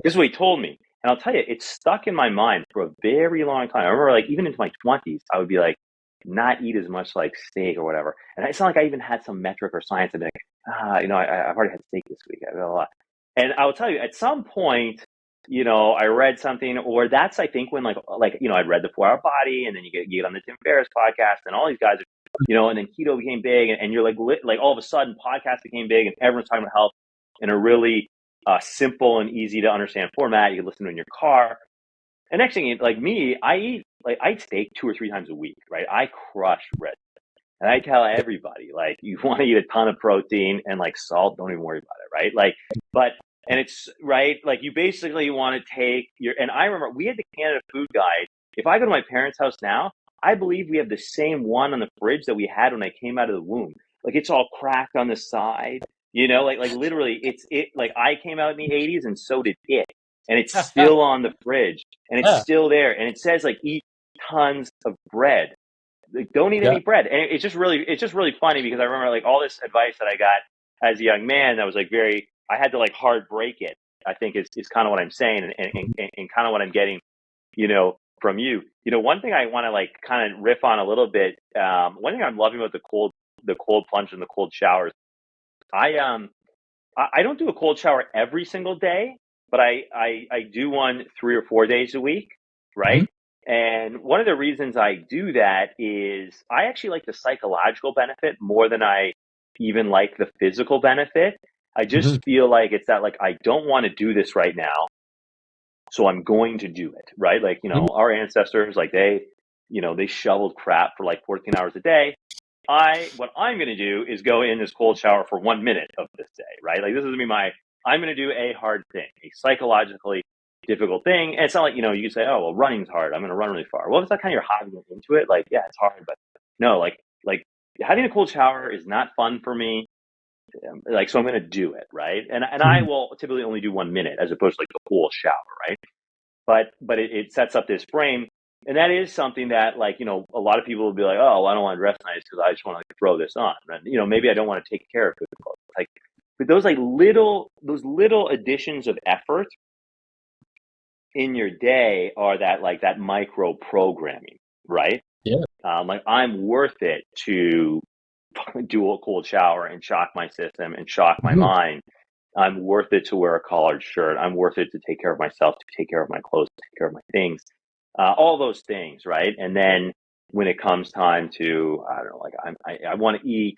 this is what he told me. And I'll tell you, it stuck in my mind for a very long time. I remember, like, even into my 20s, I would be like, not eat as much like steak or whatever. And it's not like I even had some metric or science to be like, I've already had steak this week. Blah, blah, blah. And I will tell you, at some point, I read something, or that's, I think, when like I'd read the 4-Hour Body, and then you get on the Tim Ferriss podcast, and all these guys are, and then keto became big, and you're like all of a sudden podcasts became big, and everyone's talking about health in a really simple and easy to understand format. You can listen to it in your car. And next thing, like me, I eat steak 2 or 3 times a week, right? I crush red. And I tell everybody, like, you want to eat a ton of protein and like salt, don't even worry about it, right? And it's right, like you basically want to take and I remember we had the Canada Food Guide. If I go to my parents' house now, I believe we have the same one on the fridge that we had when I came out of the womb. Like, it's all cracked on the side. like literally like I came out in the 80s and so did it. And it's still on the fridge and it's Yeah. still there. And it says like eat tons of bread. Like don't eat Yeah. any bread. And it's just really funny because I remember like all this advice that I got as a young man that was like I had to like hard break it, I think is kind of what I'm saying and kind of what I'm getting, from you. One thing I want to like kind of riff on a little bit. One thing I'm loving about the cold plunge and the cold showers. I don't do a cold shower every single day, but I do one 3 or 4 days a week, Mhm. right? And one of the reasons I do that is I actually like the psychological benefit more than I even like the physical benefit. I just Mhm. feel like it's that like I don't want to do this right now, so I'm going to do it, right? Like, Mhm. our ancestors, like they shoveled crap for like 14 hours a day. What I'm going to do is go in this cold shower for 1 minute of this day, right? Like this is going to be I'm going to do a hard thing, a psychologically difficult thing. And it's not like, you can say, oh, well, running's hard. I'm going to run really far. Well, if it's not kind of your hobby into it, like, yeah, it's hard, but no, like having a cold shower is not fun for me. Like, so I'm going to do it. Right. And I Mhm. will typically only do 1 minute as opposed to like the full shower. Right. But it sets up this frame. And that is something that, like, a lot of people will be like, oh, well, I don't want to dress nice because I just want to like, throw this on. And, maybe I don't want to take care of it. Like, but those like those little additions of effort in your day are that micro programming, right? Yeah. Like I'm worth it to do a cold shower and shock my system and shock my Mhm. mind. I'm worth it to wear a collared shirt. I'm worth it to take care of myself, to take care of my clothes, to take care of my things, all those things, right? And then when it comes time to, I don't know, like I want to eat.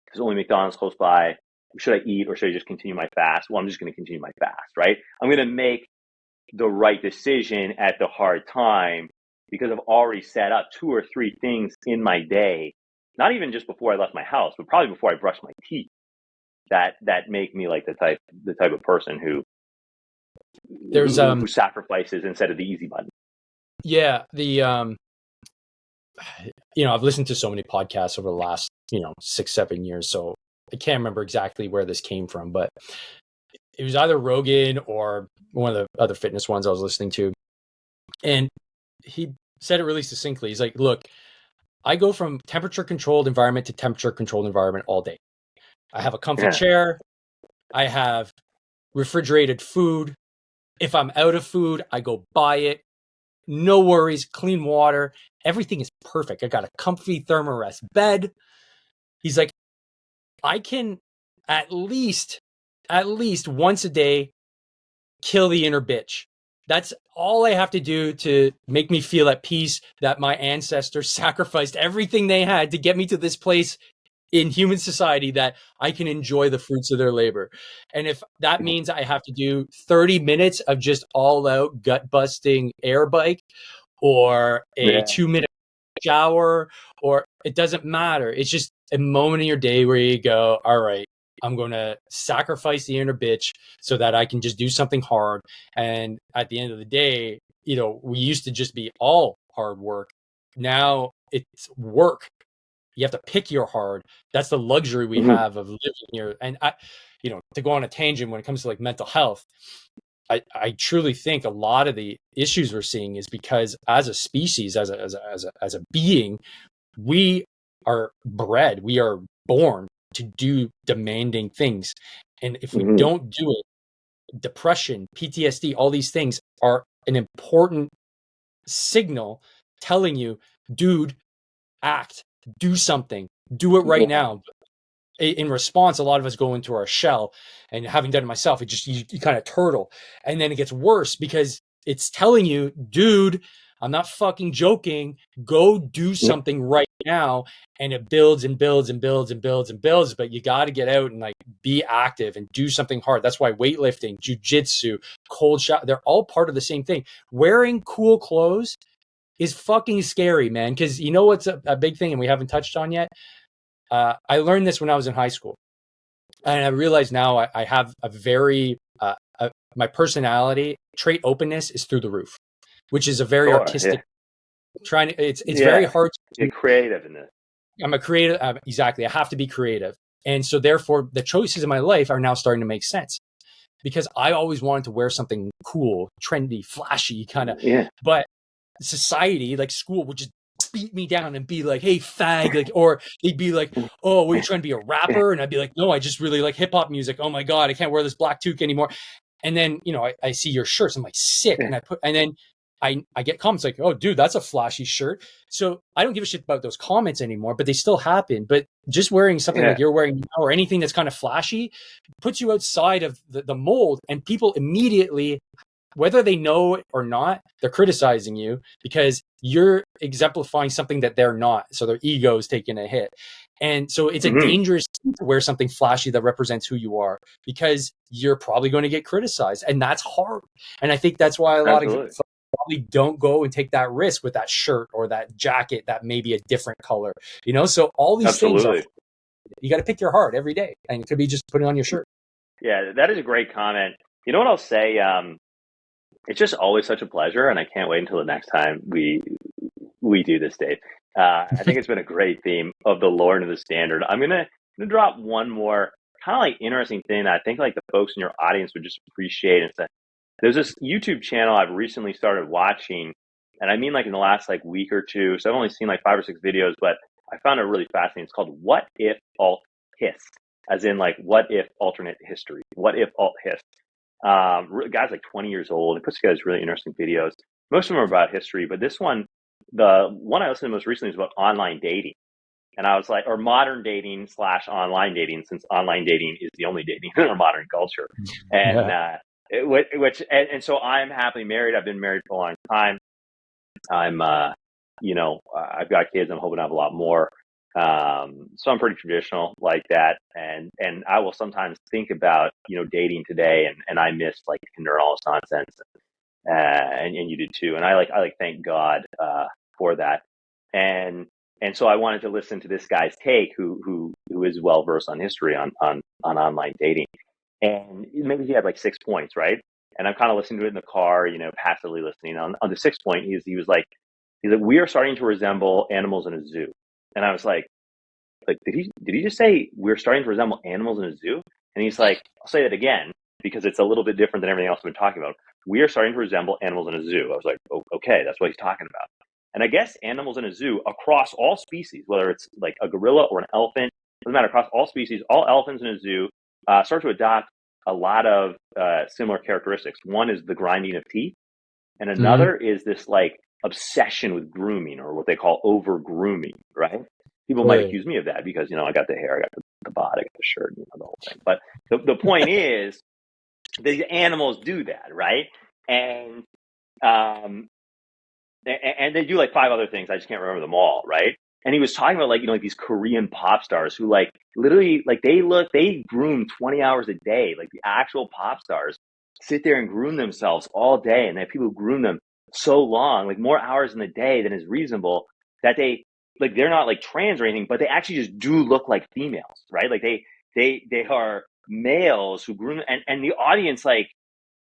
There's only McDonald's close by. Should I eat or should I just continue my fast? Well, I'm just going to continue my fast, right? I'm going to make the right decision at the hard time because I've already set up 2 or 3 things in my day, not even just before I left my house, but probably before I brush my teeth that make me like the type of person There's who sacrifices instead of the easy button. yeah, I've listened to so many podcasts over the last, 6-7 years, so I can't remember exactly where this came from, but it was either Rogan or one of the other fitness ones I was listening to. And he said it really succinctly. He's like, look, I go from temperature controlled environment to temperature controlled environment all day. I have a comfy Yeah. chair. I have refrigerated food. If I'm out of food, I go buy it. No worries, clean water. Everything is perfect. I got a comfy thermarest bed. He's like, I can at least once a day kill the inner bitch. That's all I have to do to make me feel at peace that my ancestors sacrificed everything they had to get me to this place in human society that I can enjoy the fruits of their labor. And if that means I have to do 30 minutes of just all out gut busting air bike or a Yeah. 2-minute shower, or it doesn't matter. It's just a moment in your day where you go, all right, I'm going to sacrifice the inner bitch so that I can just do something hard. And at the end of the day, we used to just be all hard work. Now it's work. You have to pick your hard. That's the luxury we Mm-hmm. have of living here. And to go on a tangent when it comes to like mental health, I truly think a lot of the issues we're seeing is because as a species, as a being, we are bred, we are born to do demanding things. And if we Mm-hmm. don't do it, depression, PTSD, all these things are an important signal telling you, dude, act, do something, do it right Yeah. now. In response, a lot of us go into our shell, and having done it myself, it just, you kind of turtle. And then it gets worse because it's telling you, dude, I'm not fucking joking. Go do something right now. And it builds and builds and builds and builds and builds. But you got to get out and like be active and do something hard. That's why weightlifting, jujitsu, cold shot, they're all part of the same thing. Wearing cool clothes is fucking scary, man. Because you know what's a big thing and we haven't touched on yet? I learned this when I was in high school. And I realize now I have a very, my personality trait openness is through the roof, which is a very Sure. Yeah. artistic it's very Yeah. hard to Get creative in this. I'm a creative. Exactly. I have to be creative. And so therefore the choices in my life are now starting to make sense, because I always wanted to wear something cool, trendy, flashy kind of, but society, like school, would just beat me down and be like, hey, fag, like, or they'd be like, oh, were you trying to be a rapper? And I'd be like, no, I just really like hip hop music. Oh my God, I can't wear this black toque anymore. And then, you know, I see your shirts, I'm like, sick. And then I get comments like, oh, dude, that's a flashy shirt. So I don't give a shit about those comments anymore, but they still happen. But just wearing something like you're wearing now, or anything that's kind of flashy, puts you outside of the mold, and people immediately, whether they know it or not, they're criticizing you because you're exemplifying something that they're not. So their ego is taking a hit. And so it's a dangerous thing to wear something flashy that represents who you are, because you're probably going to get criticized, and that's hard. And I think that's why a lot of folks probably don't go and take that risk with that shirt or that jacket that may be a different color, you know? So all these things are, you got to pick your heart every day, and it could be just putting on your shirt. Yeah, that is a great comment. You know what I'll say? It's just always such a pleasure, and I can't wait until the next time we do this, Dave. I think it's been a great theme of the lore and the standard. I'm gonna drop one more kind of like interesting thing that I think like the folks in your audience would just appreciate. It's that there's this YouTube channel I've recently started watching, and I mean like in the last like week or two. So I've only seen like 5 or 6 videos, but I found it really fascinating. It's called What If Alt His, as in like what if alternate history. What if alt his? Guy's like 20 years old. He puts together really interesting videos. Most of them are about history, but this one, the one I listened to most recently is about online dating. And I was like, or modern dating / online dating, since online dating is the only dating in our modern culture. And, so I'm happily married. I've been married for a long time. I'm, I've got kids. I'm hoping to have a lot more. So I'm pretty traditional like that. And I will sometimes think about, dating today, and I miss like Tinder and all this nonsense. And you do too. And I thank God, for that. And so I wanted to listen to this guy's take, who is well versed on history on online dating. And maybe he had like 6 points, right? And I'm kind of listening to it in the car, passively listening. On the 6th point, he was like, we are starting to resemble animals in a zoo. And I was like, did he just say we're starting to resemble animals in a zoo? And he's like, I'll say that again, because it's a little bit different than everything else we've been talking about. We are starting to resemble animals in a zoo. I was like, oh, okay, that's what he's talking about. And I guess animals in a zoo across all species, whether it's like a gorilla or an elephant, doesn't matter, across all species, all elephants in a zoo start to adopt a lot of similar characteristics. One is the grinding of teeth, and another is this like obsession with grooming, or what they call over grooming, right? People might accuse me of that because, I got the hair, I got the bod, I got the shirt, the whole thing. But the point is, these animals do that, right? And they do like 5 other things. I just can't remember them all, right? And he was talking about like these Korean pop stars who like literally like they groom 20 hours a day. Like the actual pop stars sit there and groom themselves all day, and they have people who groom them so long, like more hours in the day than is reasonable, that they're not like trans or anything, but they actually just do look like females, right? Like they are males who groom, and the audience, like,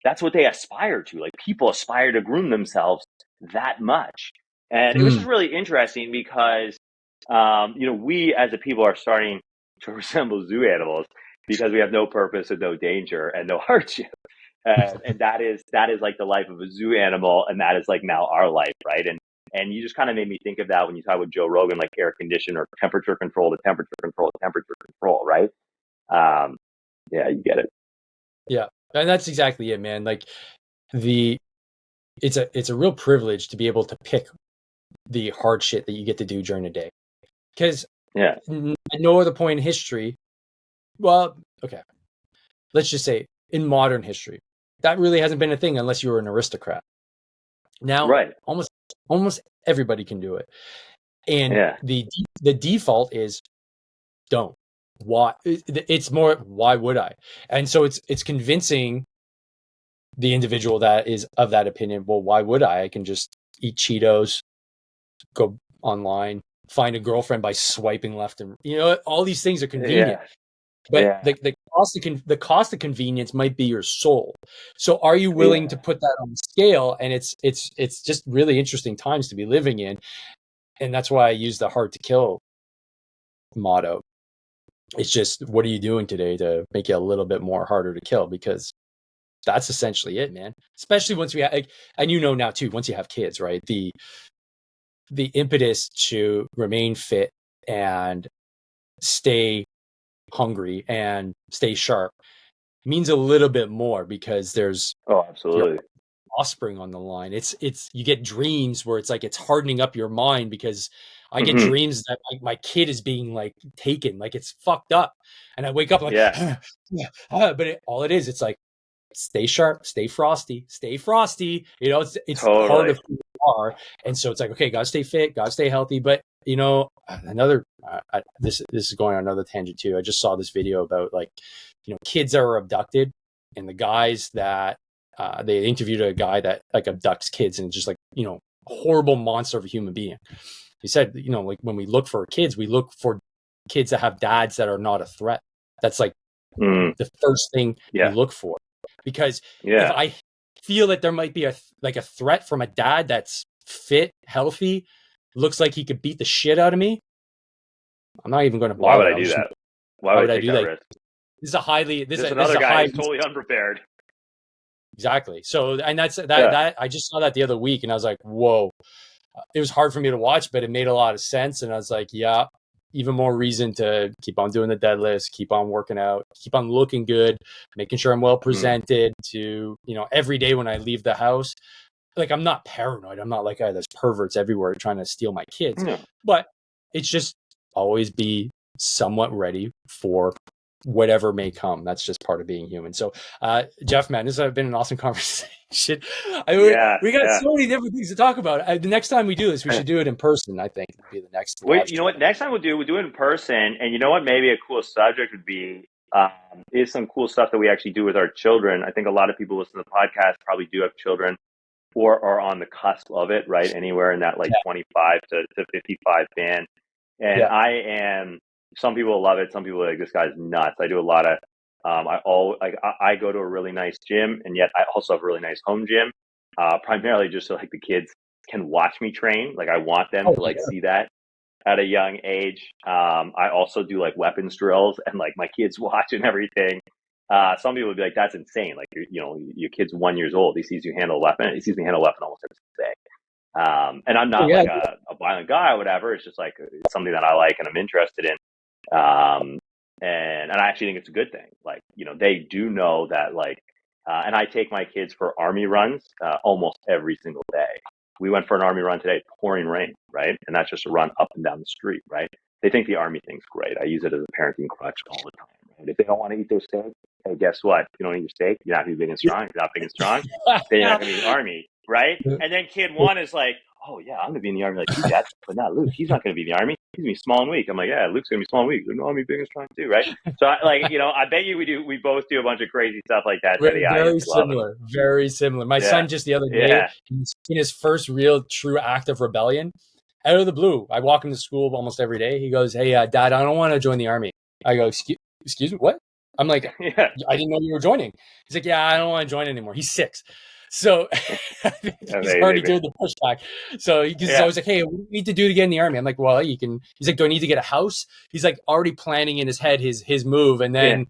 that's what they aspire to. Like, people aspire to groom themselves that much. And it was just really interesting because, we as a people are starting to resemble zoo animals because we have no purpose and no danger and no hardship. And that is like the life of a zoo animal. And that is like now our life, right? And you just kind of made me think of that when you talk with Joe Rogan, like air condition or temperature control, right? Yeah, you get it. Yeah. And that's exactly it, man. Like it's a real privilege to be able to pick the hard shit that you get to do during the day. Because at no other point in history, well, okay, let's just say in modern history, that really hasn't been a thing unless you were an aristocrat. Now, almost everybody can do it. And the default is don't. Why? It's more, why would I? And so it's convincing the individual that is of that opinion. Well, why would I? I can just eat Cheetos, go online, find a girlfriend by swiping left, and all these things are convenient. But the cost of convenience might be your soul. So are you willing to put that on the scale? And it's just really interesting times to be living in. And that's why I use the hard to kill motto. It's just, what are you doing today to make it a little bit more harder to kill? Because that's essentially it, man. Especially once we have, like, and now too, once you have kids, right? The impetus to remain fit and stay hungry and stay sharp means a little bit more, because there's absolutely offspring on the line. It's you get dreams where it's like it's hardening up your mind, because I get dreams that my kid is being like taken, like it's fucked up, and I wake up like but all it is, it's like, stay sharp, stay frosty. It's totally part of who you are. And so it's like, okay, gotta stay fit, gotta stay healthy. But another this is going on another tangent too. I just saw this video about, like, kids that are abducted, and the guys that they interviewed a guy that like abducts kids, and just like, horrible monster of a human being. He said, like, when we look for kids, we look for kids that have dads that are not a threat. That's like the first thing we look for. Because if I feel that there might be a threat from a dad that's fit, healthy, looks like he could beat the shit out of me, I'm not even going to bother. Why would I do that? Why would I do that risk? This is a highly. This is another guy who's totally unprepared. Exactly. So, and that's that. I just saw that the other week, and I was like, whoa. It was hard for me to watch, but it made a lot of sense. And I was like, yeah, even more reason to keep on doing the deadlifts, keep on working out, keep on looking good, making sure I'm well presented to, every day when I leave the house. Like, I'm not paranoid. I'm not like, there's perverts everywhere trying to steal my kids. But it's just always be somewhat ready for whatever may come. That's just part of being human. So, Jeff, man, this has been an awesome conversation. We got so many different things to talk about. The next time we do this, we should do it in person. I think would be the next. Wait, you know what? Next time we'll do it in person. And you know what? Maybe a cool subject would be is some cool stuff that we actually do with our children. I think a lot of people listen to the podcast probably do have children, or are on the cusp of it, right? Anywhere in that 25 to 55 band. And I am. Some people love it. Some people are like, this guy's nuts. I do a lot of. I go to a really nice gym, and yet I also have a really nice home gym, primarily just so like the kids can watch me train. Like, I want them to see that at a young age. I also do like weapons drills, and like my kids watch and everything. Some people would be like, that's insane. Like, your kid's 1 year old. He sees you handle a weapon. He sees me handle a weapon almost every day. And I'm not like a violent guy or whatever. It's just like, it's something that I like and I'm interested in. And I actually think it's a good thing. Like, they do know that, like, and I take my kids for army runs almost every single day. We went for an army run today, pouring rain, right? And that's just a run up and down the street, right? They think the army thing's great. I use it as a parenting crutch all the time. Right? If they don't want to eat their steak, hey, guess what? If you don't eat your steak, you're not going to be big and strong. If you're not big and strong, then you're not going to be in the army, right? And then kid one is like, oh yeah, I'm going to be in the army like you, Dad. But not Luke. He's not going to be in the army. He's going to be small and weak. I'm like, yeah, Luke's going to be small and weak. No, I'm going to be big and strong too, right? So I bet you we both do a bunch of crazy stuff like that. Very similar. My son just the other day, in his first real true act of rebellion, out of the blue, I walk him to school almost every day. He goes, hey, Dad, I don't want to join the army. I go, excuse me, what? I'm like, I didn't know you were joining. He's like, yeah, I don't want to join anymore. He's 6. So he's already doing the pushback. So he's always like, hey, what do you need to do to get in the army? I'm like, well, you can. He's like, do I need to get a house? He's like already planning in his head his move. And then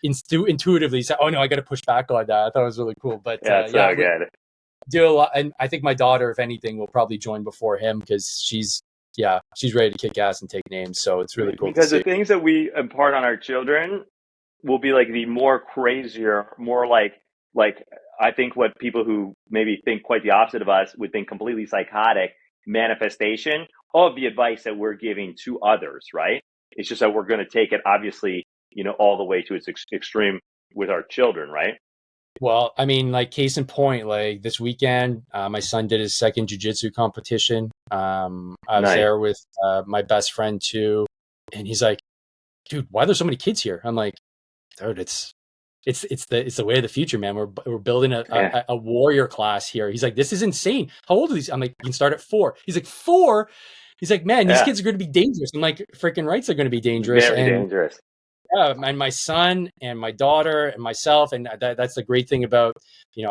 intuitively he said, oh no, I got to push back on that. I thought it was really cool. But good. Do a lot. And I think my daughter, if anything, will probably join before him, because she's ready to kick ass and take names. So it's really cool. Because the things that we impart on our children will be like the more crazier, more like I think what people who maybe think quite the opposite of us would think completely psychotic manifestation of the advice that we're giving to others, right? It's just that we're going to take it, obviously, all the way to its extreme with our children, right? Well, I mean, like, case in point, like this weekend, my son did his second jiu-jitsu competition. I was there with my best friend too. And he's like, dude, why are there so many kids here? I'm like, dude, it's the way of the future, man. We're building a warrior class here. He's like, this is insane. How old are these? I'm like, you can start at 4. He's like, 4? He's like, man, these kids are going to be dangerous. I'm like, freaking rights are going to be dangerous. Very dangerous. Yeah, and my son and my daughter and myself, and that's the great thing about,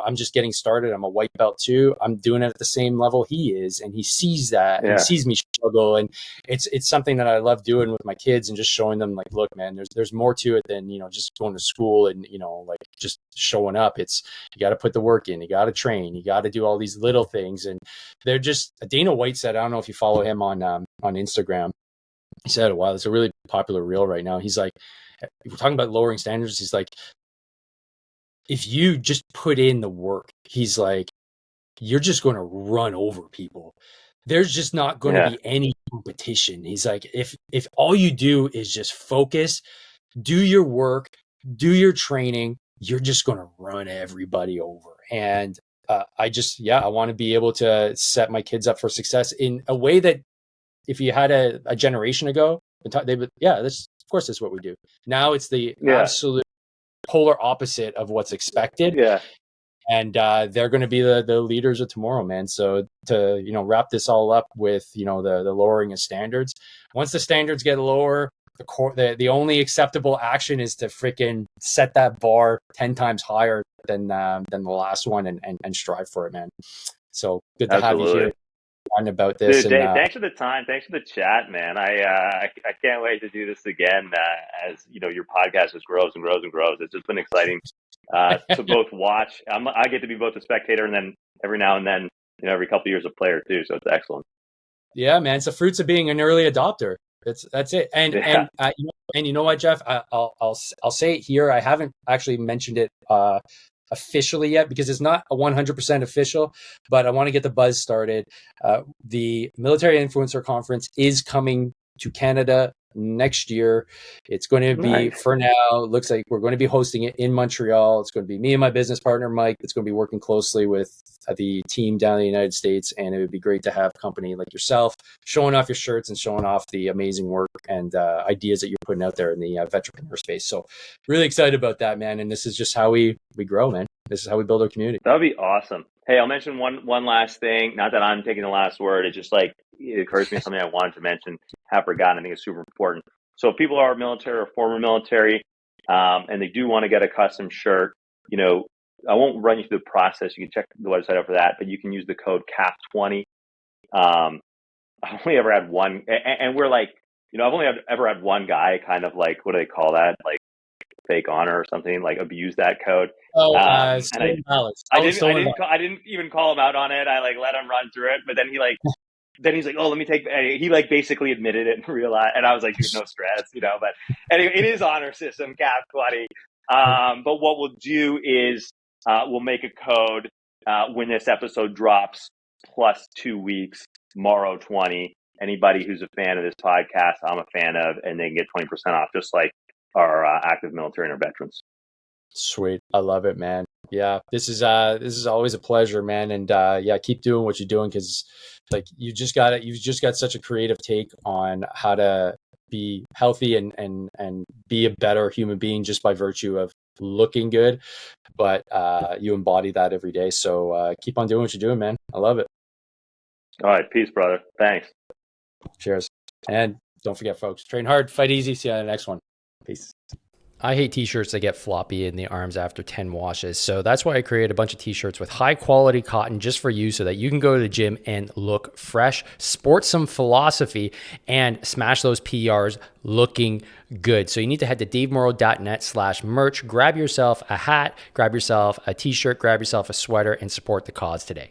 I'm just getting started. I'm a white belt too. I'm doing it at the same level he is, and he sees that and he sees me struggle. And it's something that I love doing with my kids and just showing them like, look, man, there's more to it than, just going to school and, like just showing up. It's, you got to put the work in, you got to train, you got to do all these little things. And they're just, Dana White said, I don't know if you follow him on Instagram. He said, wow, it's a really popular reel right now. He's like, we're talking about lowering standards. He's like, if you just put in the work, he's like, you're just going to run over people. There's just not going to be any competition. He's like, if all you do is just focus, do your work, do your training, you're just going to run everybody over. And I want to be able to set my kids up for success in a way that if you had a generation ago, they would, of course, that's what we do. Now it's the absolute polar opposite of what's expected. Yeah. And they're going to be the leaders of tomorrow, man. So to, wrap this all up with, the lowering of standards. Once the standards get lower, the only acceptable action is to freaking set that bar 10 times higher than the last one and strive for it, man. So good to have you here about this. Dude, thanks for the time. Thanks for the chat, man. I can't wait to do this again as your podcast just grows and grows and grows. It's just been exciting to both watch. I get to be both a spectator and then every now and then, every couple of years a player too. So it's excellent. Yeah, man. It's the fruits of being an early adopter. That's it. And you know what, Jeff? I'll say it here. I haven't actually mentioned it officially yet because it's not a 100% official, but I want to get the buzz started. The Military Influencer Conference is coming to Canada next year. It's going to be, for now, looks like we're going to be hosting it in Montreal. It's going to be me and my business partner, Mike. It's going to be working closely with the team down in the United States. And it would be great to have company like yourself showing off your shirts and showing off the amazing work and ideas that you're putting out there in the veteran space. So really excited about that, man. And this is just how we grow, man. This is how we build our community. That would be awesome. Hey, I'll mention one last thing. Not that I'm taking the last word. It just it occurs to me something I wanted to mention. Have forgotten. I think it's super important. So if people are military or former military, and they do want to get a custom shirt, I won't run you through the process. You can check the website out for that, but you can use the code CAF20. I've only ever had one, and we're like, I've only ever had one guy kind of like, what do they call that? Like fake honor or something, like abuse that code. I didn't even call him out on it. I let him run through it, but then he's like, oh, let me take, he basically admitted it and realized, and I was like, dude, no stress, but anyway, it is honor system CAF20. But what we'll do is, we'll make a code, when this episode drops plus 2 weeks, Morrow 20, anybody who's a fan of this podcast, I'm a fan of, and they can get 20% off, just like our active military and our veterans. Sweet. I love it, man. Yeah, this is always a pleasure, man. And keep doing what you're doing, because you've just got such a creative take on how to be healthy and be a better human being just by virtue of looking good. But you embody that every day. So keep on doing what you're doing, man. I love it. All right. Peace, brother. Thanks. Cheers. And don't forget, folks, train hard, fight easy. See you on the next one. Peace. I hate t-shirts that get floppy in the arms after 10 washes. So that's why I created a bunch of t-shirts with high quality cotton just for you, so that you can go to the gym and look fresh, sport some philosophy, and smash those PRs looking good. So you need to head to davemorrow.net/merch, grab yourself a hat, grab yourself a t-shirt, grab yourself a sweater, and support the cause today.